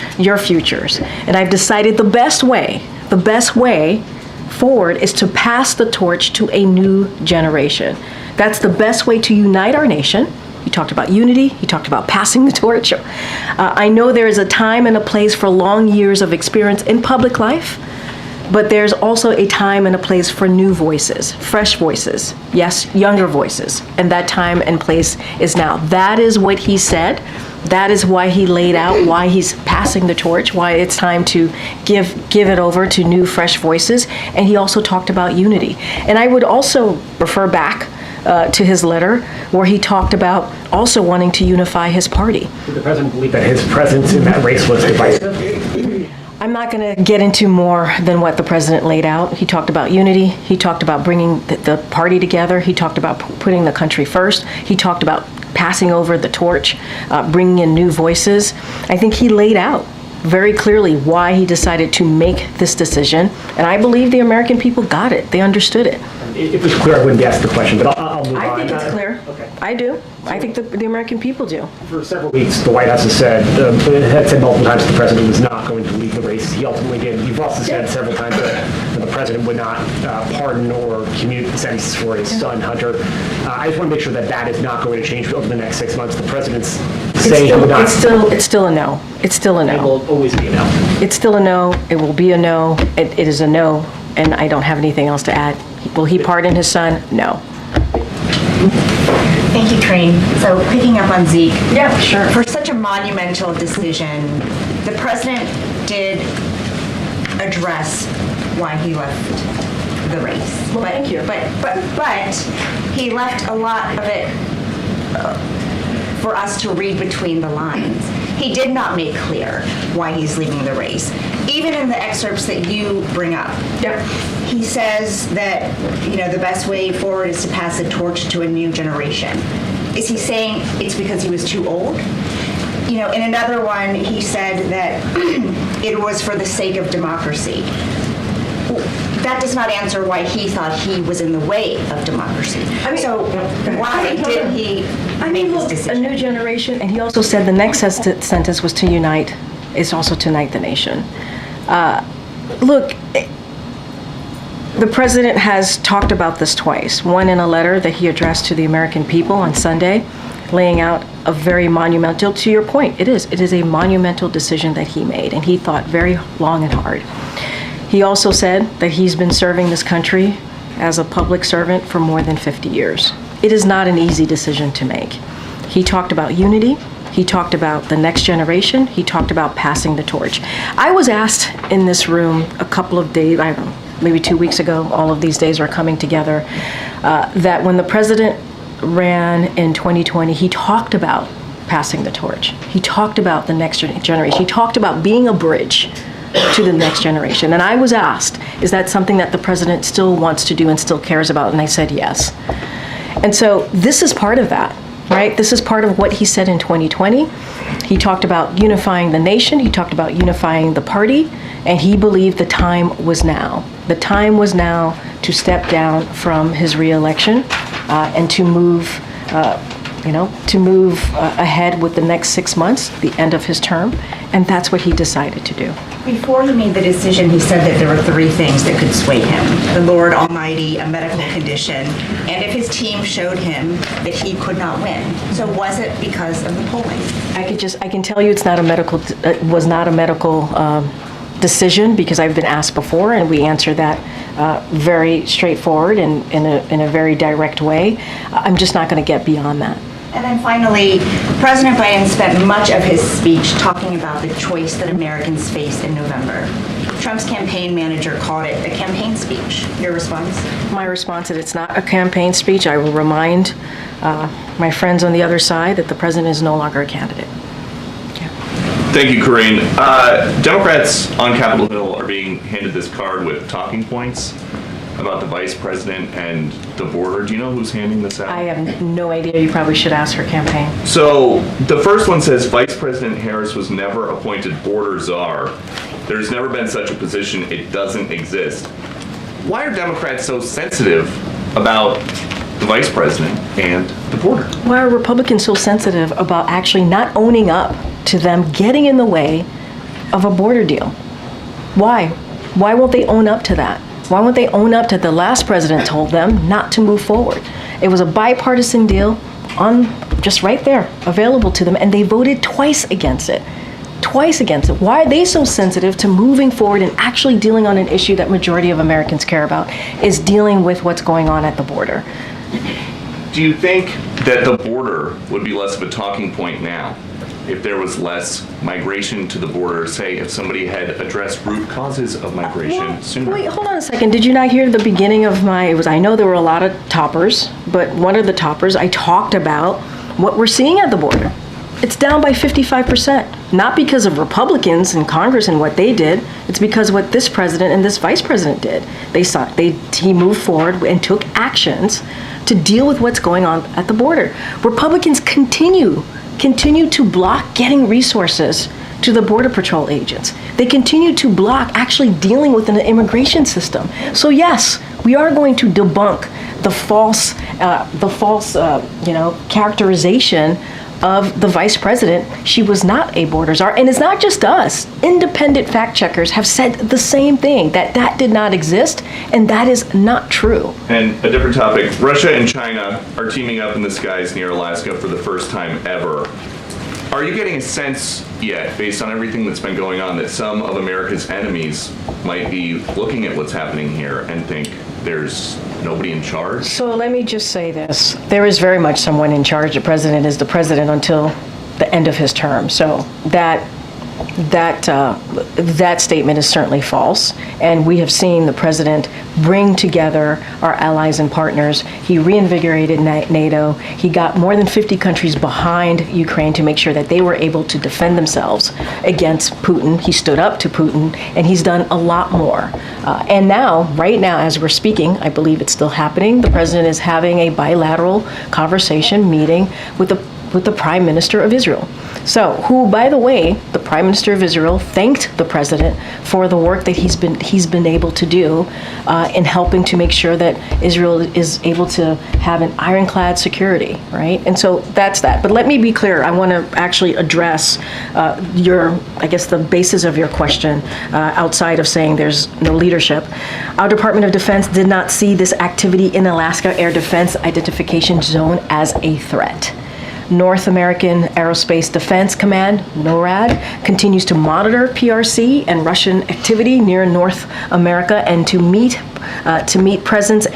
And I've decided the best way forward is to pass the torch to a new generation. That's the best way to unite our nation. He talked about unity. He talked about passing the torch. I know there is a time and a place for long years of experience in public life, but there's also a time and a place for new voices, fresh voices, yes, younger voices, and that time and place is now. That is what he said. That is why he laid out why he's passing the torch, why it's time to give it over to new, fresh voices, and he also talked about unity. And I would also refer back to his letter where he talked about also wanting to unify his party. Did the president believe that his presence in that race was divisive? I'm not going to get into more than what the president laid out. He talked about unity. He talked about bringing the party together. He talked about putting the country first. He talked about passing over the torch, bringing in new voices. I think he laid out very clearly why he decided to make this decision, and I believe the American people got it. They understood it. If it was clear, I wouldn't ask the question, but I'll move on. I think it's clear. Okay. I do. I think the American people do. For several weeks, the White House has said, multiple times that the president was not going to leave the race. He ultimately did. You've also said several times that the president would not pardon or commute sentences for his son, Hunter. I just want to make sure that is not going to change over the next 6 months. The president's saying he would not. It's still a no. It's still a no. It will always be a no. It's still a no. It will be a no. It is a no, and I don't have anything else to add. Will he pardon his son? No. Thank you, Karine. So picking up on Zeke. Yeah, sure. For such a monumental decision, the president did address why he left the race. Well, thank you. But he left a lot of it for us to read between the lines. He did not make clear why he's leaving the race. Even in the excerpts that you bring up, he says that, the best way forward is to pass the torch to a new generation. Is he saying it's because he was too old? In another one, he said that it was for the sake of democracy. That does not answer why he thought he was in the way of democracy. Why did he make this decision? A new generation, and he also said the next sentence was to unite, is also to unite the nation. Look, the president has talked about this twice. One in a letter that he addressed to the American people on Sunday, laying out a very monumental, to your point, it is a monumental decision that he made, and he thought very long and hard. He also said that he's been serving this country as a public servant for more than 50 years. It is not an easy decision to make. He talked about unity. He talked about the next generation. He talked about passing the torch. I was asked in this room a couple of days, I don't know, maybe 2 weeks ago, all of these days are coming together, that when the president ran in 2020, he talked about passing the torch. He talked about the next generation. He talked about being a bridge to the next generation. And I was asked, is that something that the president still wants to do and still cares about? And I said yes. And so this is part of that, right? This is part of what he said in 2020. He talked about unifying the nation. He talked about unifying the party. And he believed the time was now. The time was now to step down from his reelection and to move ahead with the next 6 months, the end of his term. And that's what he decided to do. Before he made the decision, he said that there were 3 things that could sway him: the Lord Almighty, a medical condition, and if his team showed him that he could not win. So was it because of the polling? I can tell you it was not a medical decision, because I've been asked before, and we answer that very straightforward and in a very direct way. I'm just not going to get beyond that. And then finally, President Biden spent much of his speech talking about the choice that Americans face in November. Trump's campaign manager called it a campaign speech. Your response? My response is it's not a campaign speech. I will remind my friends on the other side that the president is no longer a candidate. Thank you, Corinne. Democrats on Capitol Hill are being handed this card with talking points about the vice president and the border. Do you know who's handing this out? I have no idea. You probably should ask her campaign. So the first one says Vice President Harris was never appointed border czar. There's never been such a position. It doesn't exist. Why are Democrats so sensitive about the vice president and the border? Why are Republicans so sensitive about actually not owning up to them getting in the way of a border deal? Why? Why won't they own up to that? Why won't they own up to the last president told them not to move forward? It was a bipartisan deal on just right there, available to them, and they voted twice against it. Twice against it. Why are they so sensitive to moving forward and actually dealing on an issue that majority of Americans care about, is dealing with what's going on at the border? Do you think that the border would be less of a talking point now if there was less migration to the border, say if somebody had addressed root causes of migration sooner? Wait, hold on a second. Did you not hear the beginning of I know there were a lot of toppers, but one of the toppers, I talked about what we're seeing at the border. It's down by 55%, not because of Republicans in Congress and what they did. It's because of what this president and this vice president did. He moved forward and took actions to deal with what's going on at the border. Republicans continue to block getting resources to the Border Patrol agents. They continue to block actually dealing with an immigration system. So yes, we are going to debunk the false characterization of the vice president. She was not a border czar. And it's not just us. Independent fact checkers have said the same thing, that did not exist, and that is not true. And a different topic, Russia and China are teaming up in the skies near Alaska for the first time ever. Are you getting a sense yet, based on everything that's been going on, that some of America's enemies might be looking at what's happening here and think there's nobody in charge? So let me just say this. There is very much someone in charge. The president is the president until the end of his term. So that statement is certainly false. And we have seen the president bring together our allies and partners. He reinvigorated NATO. He got more than 50 countries behind Ukraine to make sure that they were able to defend themselves against Putin. He stood up to Putin, and he's done a lot more. And now, right now, as we're speaking, I believe it's still happening, the president is having a bilateral conversation meeting with the Prime Minister of Israel. So, who, by the way, the Prime Minister of Israel thanked the president for the work that he's been able to do in helping to make sure that Israel is able to have an ironclad security, right? And so that's that. But let me be clear. I want to actually address the basis of your question outside of saying there's no leadership. Our Department of Defense did not see this activity in Alaska Air Defense Identification Zone as a threat. North American Aerospace Defense Command, NORAD, continues to monitor PRC and Russian activity near North America and to meet presence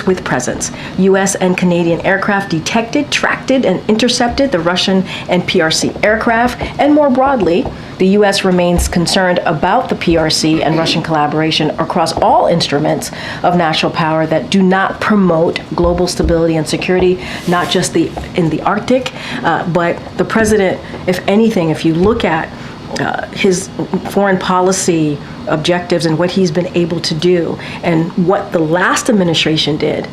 with presence. U.S. and Canadian aircraft detected, tracked, and intercepted the Russian and PRC aircraft, and more broadly, the U.S. remains concerned about the PRC and Russian collaboration across all instruments of national power that do not promote global stability and security, not just in the Arctic, but the president, if anything, if you look at his foreign policy objectives and what he's been able to do and what the last administration did,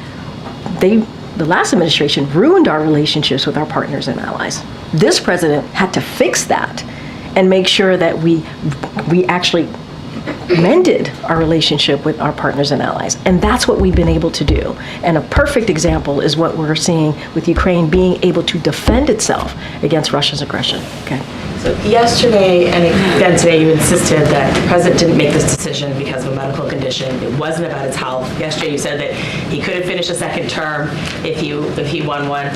the last administration ruined our relationships with our partners and allies. This president had to fix that and make sure that we actually mended our relationship with our partners and allies. And that's what we've been able to do. And a perfect example is what we're seeing with Ukraine being able to defend itself against Russia's aggression. Okay. So yesterday and again today, you insisted that the president didn't make this decision because of a medical condition. It wasn't about his health. Yesterday, you said that he couldn't finish a second term if he won one.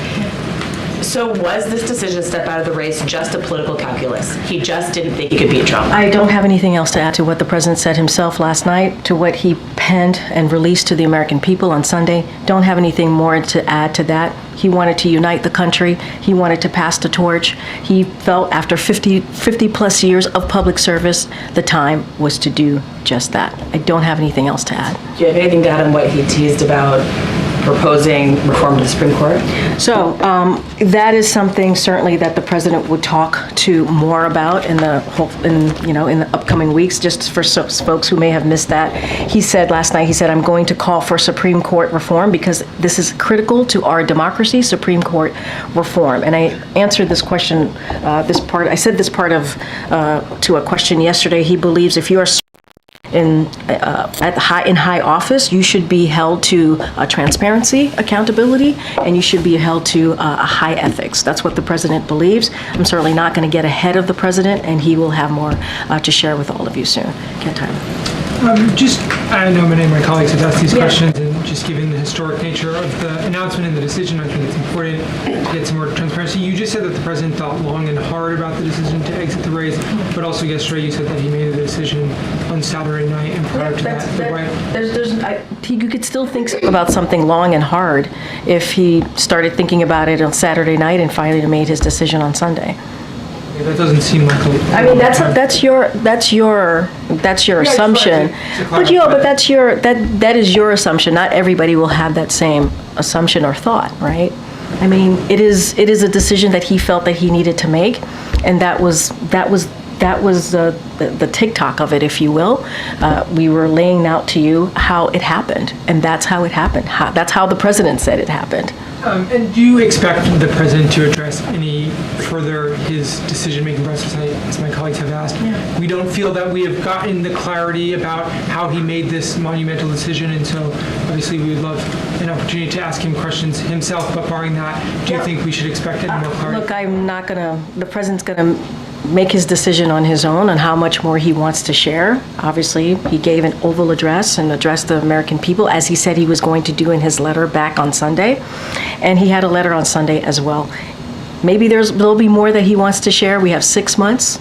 So was this decision to step out of the race just a political calculus? He just didn't think he could beat Trump? I don't have anything else to add to what the president said himself last night, to what he penned and released to the American people on Sunday. Don't have anything more to add to that. He wanted to unite the country. He wanted to pass the torch. He felt after 50 plus years of public service, the time was to do just that. I don't have anything else to add. Do you have anything to add on what he teased about proposing reform to the Supreme Court? So that is something certainly that the president would talk to more about in the upcoming weeks. Just for folks who may have missed that, he said last night, he said, I'm going to call for Supreme Court reform because this is critical to our democracy, Supreme Court reform. And I answered this question, I said this part of to a question yesterday. He believes if you are in high office, you should be held to transparency, accountability, and you should be held to high ethics. That's what the president believes. I'm certainly not going to get ahead of the president, and he will have more to share with all of you soon. Ken Tyler. I know many of my colleagues have asked these questions, and just given the historic nature of the announcement and the decision, I think it's important to get some more transparency. You just said that the president thought long and hard about the decision to exit the race, but also yesterday you said that he made a decision on Saturday night, and prior to that, you could still think about something long and hard if he started thinking about it on Saturday night and finally made his decision on Sunday. that doesn't seem like a... I mean, that's your assumption. But that is your assumption. Not everybody will have that same assumption or thought, right? I mean, it is a decision that he felt that he needed to make, and that was the TikTok of it, if you will. We were laying out to you how it happened, and that's how it happened. That's how the president said it happened. And do you expect the president to address any further his decision-making process, as my colleagues have asked? Yeah. We don't feel that we have gotten the clarity about how he made this monumental decision, and so obviously we would love an opportunity to ask him questions himself, but barring that, do you think we should expect any more clarity? Look, I'm not the president's gonna make his decision on his own on how much more he wants to share. Obviously, he gave an Oval address and addressed the American people, as he said he was going to do in his letter back on Sunday. And he had a letter on Sunday as well. Maybe there'll be more that he wants to share. We have 6 months.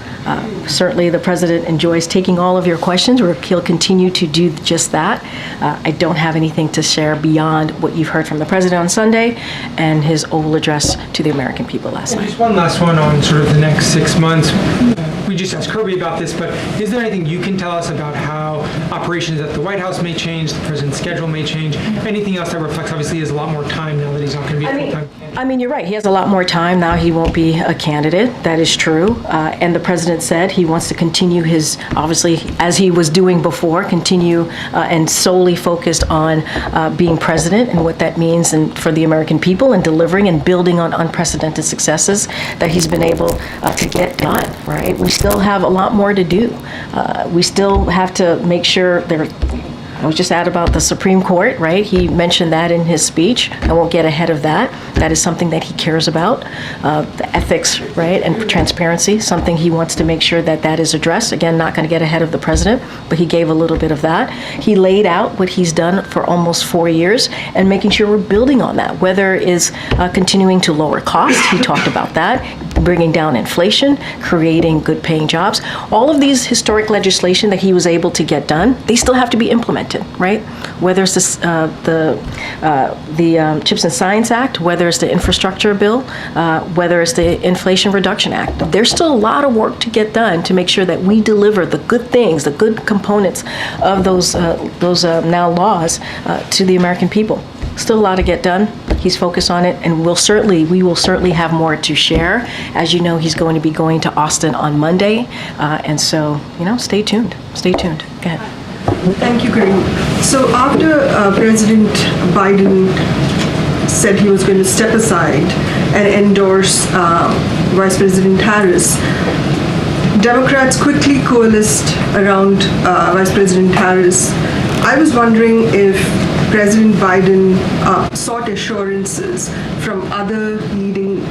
Certainly, the president enjoys taking all of your questions. He'll continue to do just that. I don't have anything to share beyond what you've heard from the president on Sunday and his Oval address to the American people last night. Just one last one on sort of the next 6 months. We just asked Kirby about this, but is there anything you can tell us about how operations at the White House may change, the president's schedule may change, anything else that reflects, obviously, he has a lot more time now that he's not going to be a full-time candidate? I mean, you're right. He has a lot more time now. He won't be a candidate. That is true. And the president said he wants to continue his, obviously, as he was doing before, continue and solely focused on being president and what that means and for the American people and delivering and building on unprecedented successes that he's been able to get done, right? We still have a lot more to do. We still have to make sure I was just about the Supreme Court, right? He mentioned that in his speech. I won't get ahead of that. That is something that he cares about. The ethics, right, and transparency, something he wants to make sure that is addressed. Again, not going to get ahead of the president, but he gave a little bit of that. He laid out what he's done for almost 4 years and making sure we're building on that, whether it is continuing to lower costs. He talked about that, bringing down inflation, creating good paying jobs. All of these historic legislation that he was able to get done, they still have to be implemented. Right? Whether it's the Chips and Science Act, whether it's the infrastructure bill, whether it's the Inflation Reduction Act, there's still a lot of work to get done to make sure that we deliver the good things, the good components of those now laws to the American people. Still a lot to get done. He's focused on it, and we will certainly have more to share. As you know, he's going to be going to Austin on Monday, and so stay tuned. Stay tuned. Go ahead. Thank you, Kareem. So after President Biden said he was going to step aside and endorse Vice President Harris, Democrats quickly coalesced around Vice President Harris. I was wondering if President Biden sought assurances from other leading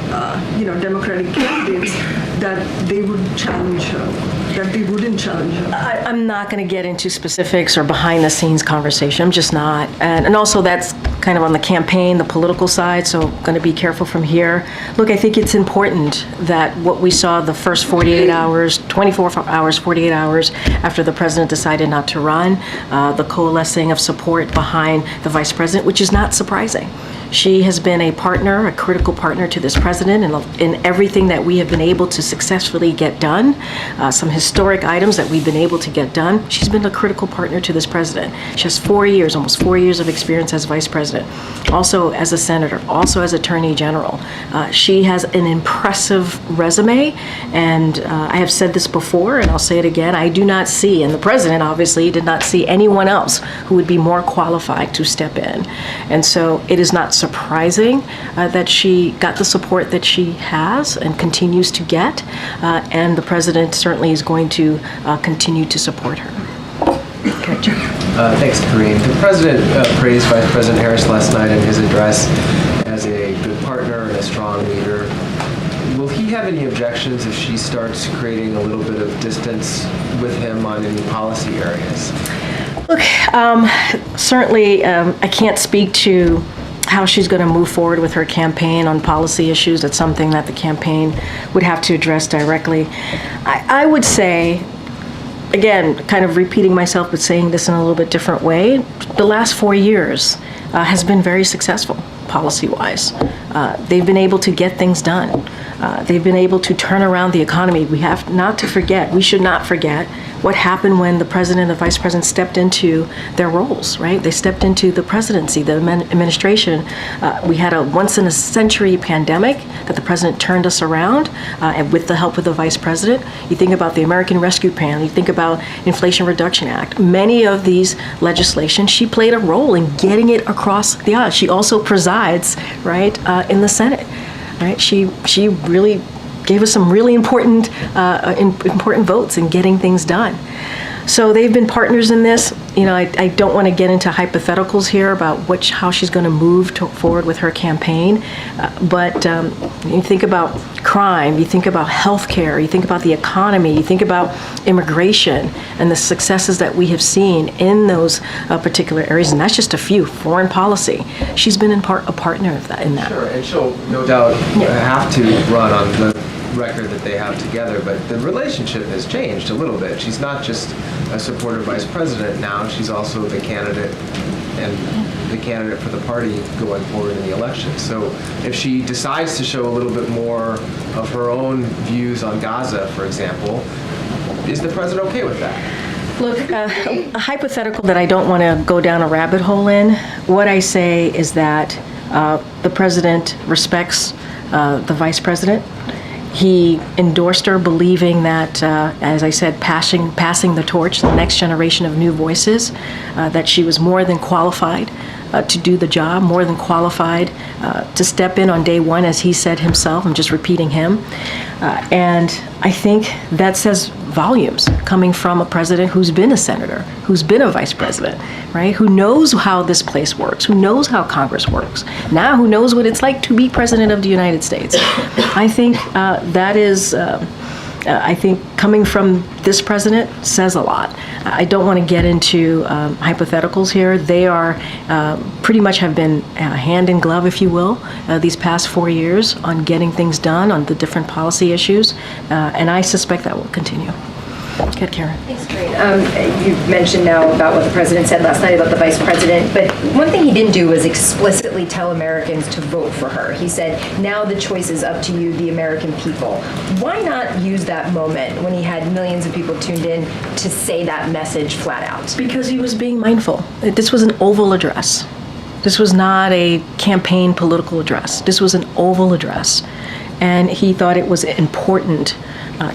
Democratic candidates that they would challenge her. that they wouldn't challenge him? I'm not going to get into specifics or behind the scenes conversation. I'm just not. And also that's kind of on the campaign, the political side, so I'm going to be careful from here. Look, I think it's important that what we saw the first 48 hours, 24 hours, 48 hours after the president decided not to run, the coalescing of support behind the vice president, which is not surprising. She has been a partner, a critical partner to this president in everything that we have been able to successfully get done, some historic items that we've been able to get done. She's been a critical partner to this president. She has 4 years, almost 4 years of experience as vice president, also as a senator, also as attorney general. She has an impressive resume, and I have said this before, and I'll say it again, I do not see, and the president obviously did not see anyone else who would be more qualified to step in. And so it is not surprising that she got the support that she has and continues to get, and the president certainly is going to continue to support her. Okay, Jim. Thanks, Karine. The president praised Vice President Harris last night in his address as a good partner and a strong leader. Will he have any objections if she starts creating a little bit of distance with him on any policy areas? Look, certainly I can't speak to how she's going to move forward with her campaign on policy issues. That's something that the campaign would have to address directly. I would say, again, kind of repeating myself, but saying this in a little bit different way, the last 4 years has been very successful policy-wise. They've been able to get things done. They've been able to turn around the economy. We have not to forget, we should not forget what happened when the president and the vice president stepped into their roles, right? They stepped into the presidency, the administration. We had a once-in-a-century pandemic that the president turned us around, and with the help of the vice president. You think about the American Rescue Plan, you think about Inflation Reduction Act. Many of these legislation, she played a role in getting it across the aisle. She also presides, right, in the Senate, right? She really gave us some really important votes in getting things done. So they've been partners in this. You know, I don't want to get into hypotheticals here about how she's going to move forward with her campaign. But you think about crime, you think about healthcare, you think about the economy, you think about immigration and the successes that we have seen in those particular areas. And that's just a few. Foreign policy. She's been a partner of that. Sure, and she'll no doubt have to run on the record that they have together, but the relationship has changed a little bit. She's not just a supporter vice president now, she's also the candidate and the candidate for the party going forward in the election. So if she decides to show a little bit more of her own views on Gaza, for example, is the president okay with that? Look, a hypothetical that I don't want to go down a rabbit hole in, what I say is that the president respects the vice president. He endorsed her, believing that, as I said, passing the torch, the next generation of new voices, that she was more than qualified to do the job, more than qualified to step in on day one, as he said himself. I'm just repeating him. And I think that says volumes coming from a president who's been a senator, who's been a vice president, right? Who knows how this place works, who knows how Congress works, now who knows what it's like to be president of the United States. I think that is, I think coming from this president says a lot. I don't want to get into hypotheticals here. They are pretty much have been hand in glove, if you will, these past 4 years on getting things done on the different policy issues, and I suspect that will continue. Go ahead, Karen. Thanks, Karine. You mentioned now about what the president said last night about the vice president, but one thing he didn't do was explicitly tell Americans to vote for her. He said, now the choice is up to you, the American people. Why not use that moment when he had millions of people tuned in to say that message flat out? Because he was being mindful. This was an Oval address. This was not a campaign political address. This was an Oval address. And he thought it was important.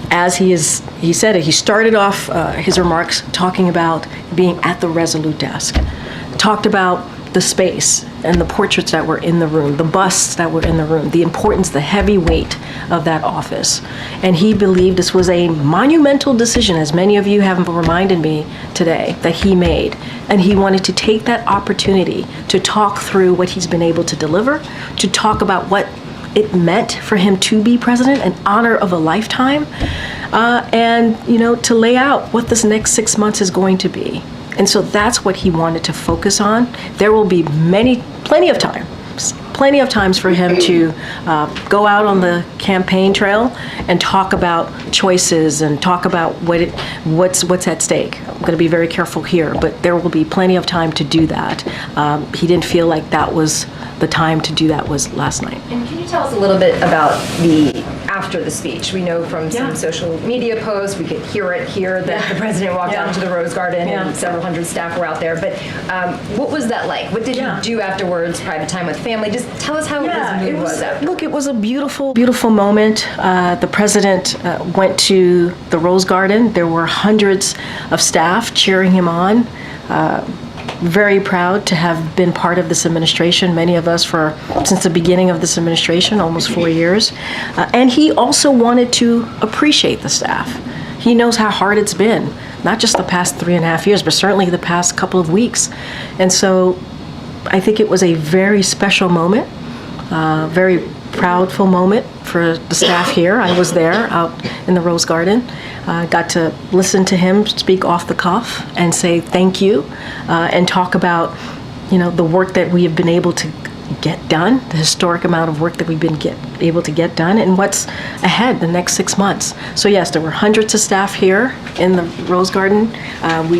As he said it, he started off his remarks talking about being at the Resolute desk, talked about the space and the portraits that were in the room, the busts that were in the room, the importance, the heavy weight of that office. And he believed this was a monumental decision, as many of you have reminded me today, that he made. And he wanted to take that opportunity to talk through what he's been able to deliver, to talk about what it meant for him to be president, an honor of a lifetime. and, to lay out what this next 6 months is going to be. And so that's what he wanted to focus on. There will be plenty of times for him to go out on the campaign trail and talk about choices and talk about what's at stake. I'm going to be very careful here, but there will be plenty of time to do that. He didn't feel like that was the time to do that was last night. And can you tell us a little bit about after the speech? We know from some social media posts, we could hear it here that the president walked out into the Rose Garden and several hundred staff were out there. But what was that like? What did you do afterwards? Private time with family? Just tell us how his mood was after. Look, it was a beautiful, beautiful moment. The president went to the Rose Garden. There were hundreds of staff cheering him on. Very proud to have been part of this administration, many of us since the beginning of this administration, almost 4 years. And he also wanted to appreciate the staff. He knows how hard it's been, not just the past 3.5 years, but certainly the past couple of weeks. And so I think it was a very special moment, very proudful moment for the staff here. I was there out in the Rose Garden. Got to listen to him speak off the cuff and say thank you and talk about, the work that we have been able to get done, the historic amount of work that we've been able to get done, and what's ahead the next 6 months. So yes, there were hundreds of staff here in the Rose Garden.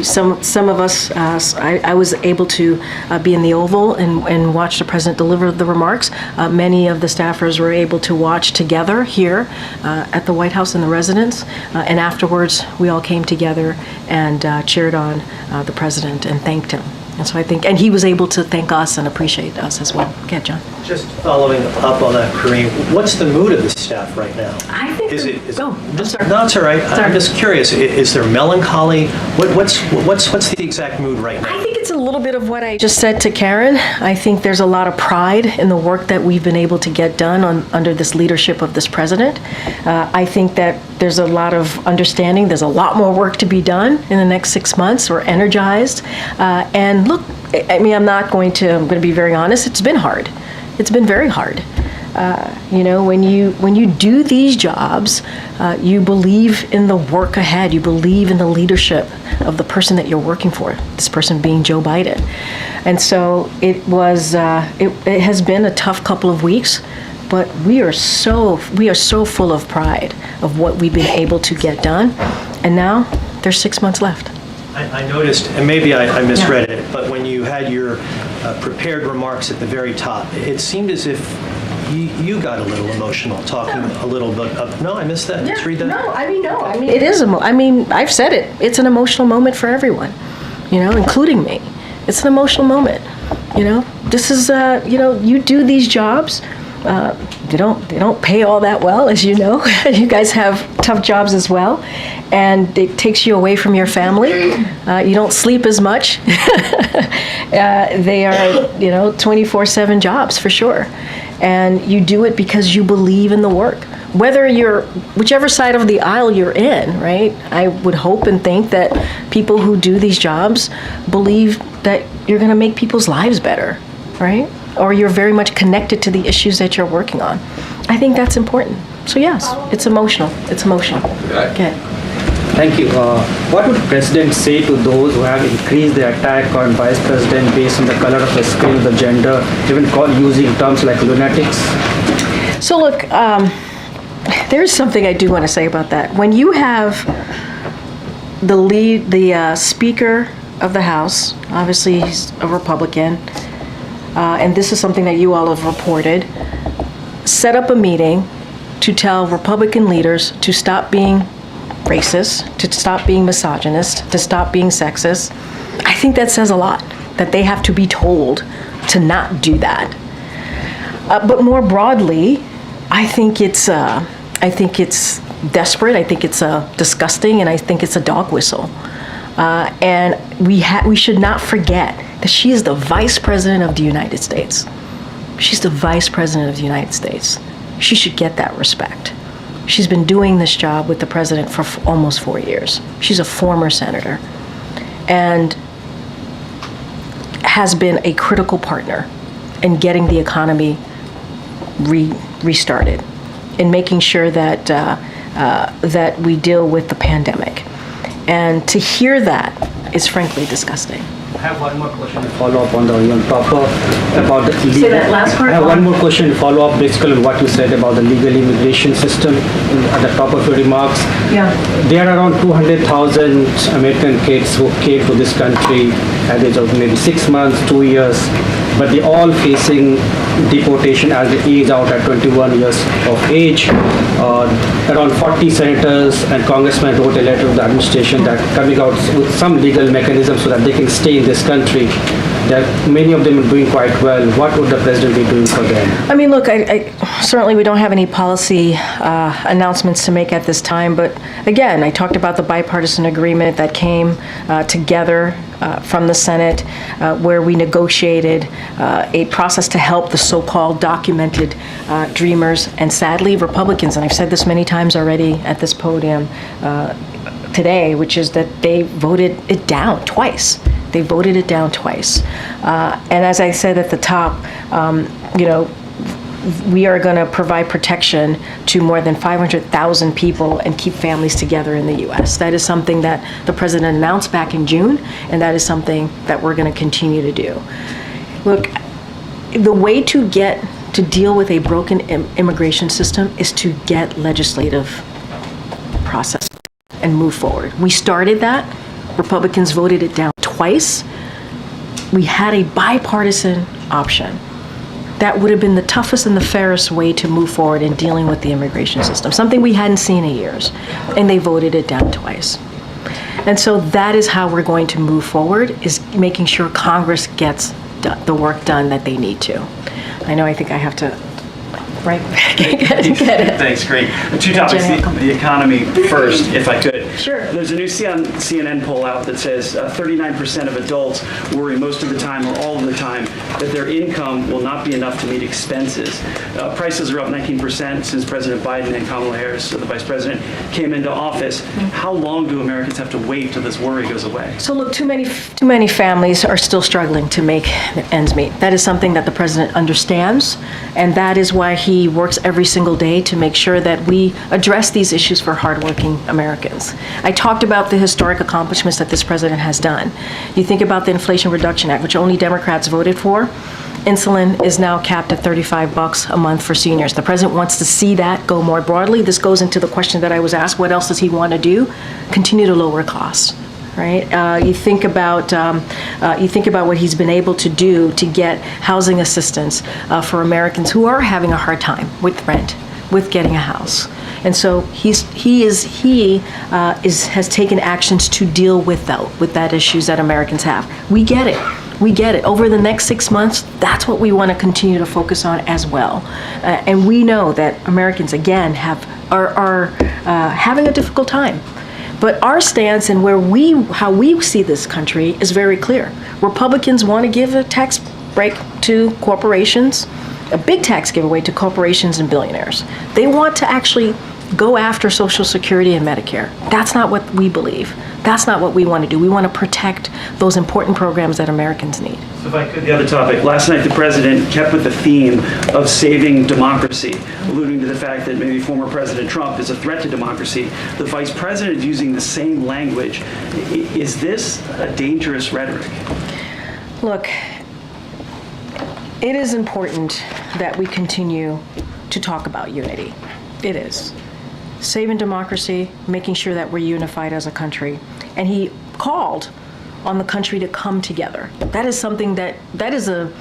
Some of us, I was able to be in the Oval and watch the president deliver the remarks. Many of the staffers were able to watch together here at the White House in the residence, and afterwards we all came together and cheered on the president and thanked him. And so I think, and he was able to thank us and appreciate us as well. Go ahead, John. Just following up on that, Kareem, what's the mood of the staff right now? I think I'm sorry. no, No, it's all right. I'm just curious. Is there melancholy? What's the exact mood right now? I think it's a little bit of what I just said to Karen. I think there's a lot of pride in the work that we've been able to get done under this leadership of this president. I think that there's a lot of understanding. There's a lot more work to be done in the next 6 months. We're energized. And look, I'm going to be very honest. It's been hard. It's been very hard. When you do these jobs, you believe in the work ahead. You believe in the leadership of the person that you're working for. This person being Joe Biden, and so it has been a tough couple of weeks, but we are so full of pride of what we've been able to get done, and now there's 6 months left. I noticed, and maybe I misread it, but when you had your prepared remarks at the very top, it seemed as if you got a little emotional talking a little bit. No, I missed that. Let's read that. No. It is. I've said it. It's an emotional moment for everyone, including me. It's an emotional moment. This is, you do these jobs. They don't pay all that well, as you know. You guys have tough jobs as well, and it takes you away from your family. You don't sleep as much. They are, 24/7 jobs for sure, and you do it because you believe in the work. Whichever side of the aisle you're in, right? I would hope and think that people who do these jobs believe that you're going to make people's lives better, right? Or you're very much connected to the issues that you're working on. I think that's important. So yes, it's emotional. It's emotional. Okay. Thank you. What would President say to those who have increased the attack on Vice President based on the color of the skin, the gender, even using terms like lunatics? So look, there's something I do want to say about that. When you have the Speaker of the House, obviously he's a Republican, and this is something that you all have reported, set up a meeting to tell Republican leaders to stop being racist, to stop being misogynist, to stop being sexist. I think that says a lot, that they have to be told to not do that. But more broadly, I think it's desperate. I think it's disgusting, and I think it's a dog whistle. And we should not forget that she is the Vice President of the United States. She's the Vice President of the United States. She should get that respect. She's been doing this job with the president for almost 4 years. She's a former senator and has been a critical partner in getting the economy restarted, in making sure that that we deal with the pandemic. And to hear that is frankly disgusting. I have one more question to follow up on the about the legal. Say that last part. I have one more question to follow up basically on what you said about the legal immigration system at the top of your remarks. Yeah. There are around 200,000 American kids who came to this country at the age of maybe 6 months, 2 years, but they all facing deportation as they age out at 21 years of age. Around 40 senators and congressmen wrote a letter to the administration that coming out with some legal mechanism so that they can stay in this country. That many of them are doing quite well. What would the president be doing for them? I mean, look, I certainly we don't have any policy announcements to make at this time, but again, I talked about the bipartisan agreement that came together from the Senate, where we negotiated a process to help the so-called documented dreamers, and sadly, Republicans, and I've said this many times already at this podium today, which is that they voted it down twice. They voted it down twice. And as I said at the top, we are going to provide protection to more than 500,000 people and keep families together in the U.S. That is something that the president announced back in June, and that is something that we're going to continue to do. Look, the way to deal with a broken immigration system is to get legislative process and move forward. We started that. Republicans voted it down twice. We had a bipartisan option. That would have been the toughest and the fairest way to move forward in dealing with the immigration system, something we hadn't seen in years, and they voted it down twice. And so that is how we're going to move forward, is making sure Congress gets the work done that they need to. I think I have to, right? Get it. Thanks, great. Two topics, the economy first, if I could. Sure. There's a new CNN poll out that says 39% of adults worry most of the time or all of the time that their income will not be enough to meet expenses. Prices are up 19% since President Biden and Kamala Harris, the vice president, came into office. How long do Americans have to wait till this worry goes away? So look, too many families are still struggling to make ends meet. That is something that the president understands, and that is why he works every single day to make sure that we address these issues for hardworking Americans. I talked about the historic accomplishments that this president has done. You think about the Inflation Reduction Act, which only Democrats voted for. Insulin is now capped at $35 a month for seniors. The president wants to see that go more broadly. This goes into the question that I was asked, what else does he want to do? Continue to lower costs. Right? You think about what he's been able to do to get housing assistance for Americans who are having a hard time with rent, with getting a house. And so he has taken actions to deal with that issues that Americans have. We get it. Over the next 6 months, that's what we want to continue to focus on as well. And we know that Americans, again, are having a difficult time. But our stance and how we see this country is very clear. Republicans want to give a tax break to corporations, a big tax giveaway to corporations and billionaires. They want to actually go after Social Security and Medicare. That's not what we believe. That's not what we want to do. We want to protect those important programs that Americans need. So if I could, the other topic. Last night, the president kept with the theme of saving democracy, alluding to the fact that maybe former President Trump is a threat to democracy. The vice president is using the same language. Is this a dangerous rhetoric? Look, it is important that we continue to talk about unity. It is. Saving democracy, making sure that we're unified as a country. And he called on the country to come together. That is something that is a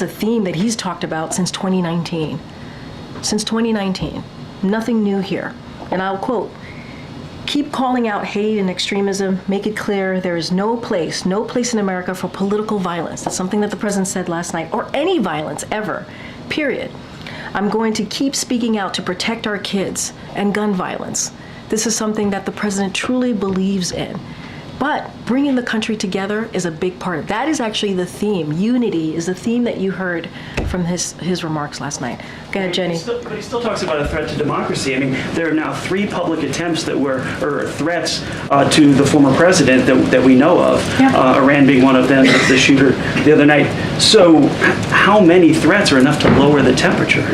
theme that he's talked about since 2019. Since 2019. Nothing new here. And I'll quote, "Keep calling out hate and extremism. Make it clear there is no place in America for political violence." That's something that the president said last night. Or any violence ever, period. "I'm going to keep speaking out to protect our kids and gun violence." This is something that the president truly believes in. But bringing the country together is a big part of that. Is actually the theme. Unity is the theme that you heard from his remarks last night. Go ahead, Jenny. But he still talks about a threat to democracy. I mean, there are now 3 public attempts or threats to the former president that we know of. Yeah. Iran being one of them, the shooter the other night. So how many threats are enough to lower the temperature?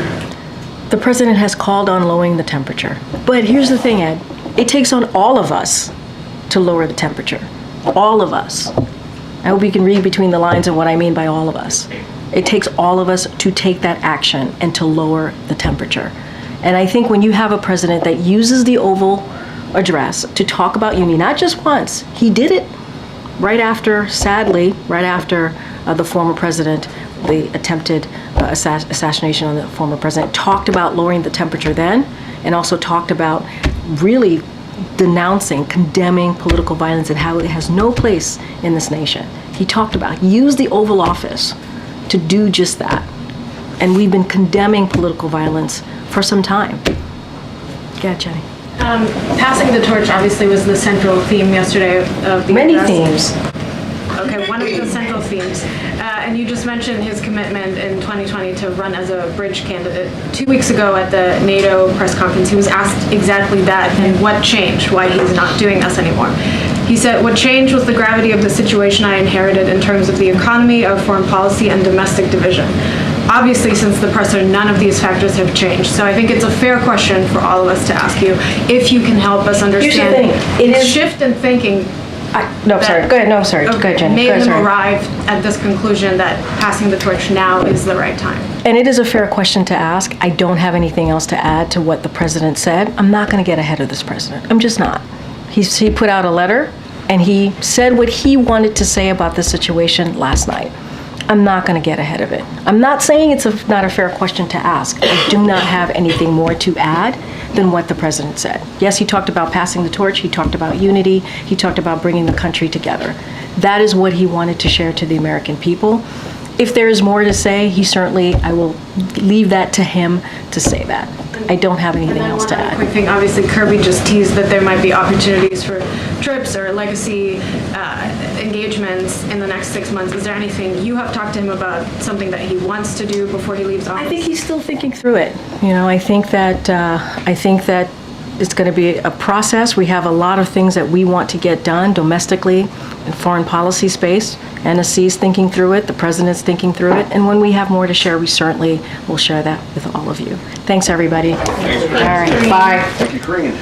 the president has called on lowering the temperature. But here's the thing, Ed. It takes on all of us to lower the temperature. All of us. I hope you can read between the lines of what I mean by all of us. It takes all of us to take that action and to lower the temperature. And I think when you have a president that uses the Oval Address to talk about unity, not just once, he did it right after, sadly, right after the former president, the attempted assassination on the former president, talked about lowering the temperature then, and also talked about really denouncing, condemning political violence and how it has no place in this nation. He talked about, he used the Oval Office to do just that. And we've been condemning political violence for some time. Go ahead, Jenny. Passing the torch obviously was the central theme yesterday of the Many address. themes. Okay, one of the central themes. And you just mentioned his commitment in 2020 to run as a bridge candidate. 2 weeks ago at the NATO press conference, he was asked exactly that and what changed, why he's not doing this anymore. He said, "What changed was the gravity of the situation I inherited in terms of the economy, of foreign policy, and domestic division. Obviously, since the presser, none of these factors have changed. So I think it's a fair question for all of us to ask you, if you can help us understand Here's the thing. his shift in thinking. No, sorry. Go ahead. No, sorry. Go ahead, Jenny. Made Go ahead, him sorry. arrive at this conclusion that passing the torch now is the right time. And it is a fair question to ask. I don't have anything else to add to what the president said. I'm not going to get ahead of this president. I'm just not. He put out a letter, and he said what he wanted to say about the situation last night. I'm not going to get ahead of it. I'm not saying it's not a fair question to ask. I do not have anything more to add than what the president said. Yes, he talked about passing the torch. He talked about unity. He talked about bringing the country together. That is what he wanted to share to the American people. If there is more to say, I will leave that to him to say that. I don't have anything else to add. Quick thing, obviously Kirby just teased that there might be opportunities for trips or legacy engagements in the next 6 months. Is there anything you have talked to him about, something that he wants to do before he leaves office? I think he's still thinking through it. You know, I think that it's going to be a process. We have a lot of things that we want to get done domestically in foreign policy space. NSC's thinking through it, the president's thinking through it, and when we have more to share, we certainly will share that with all of you. Thanks, everybody. Thanks, All right, bye. Thank you, Corinne.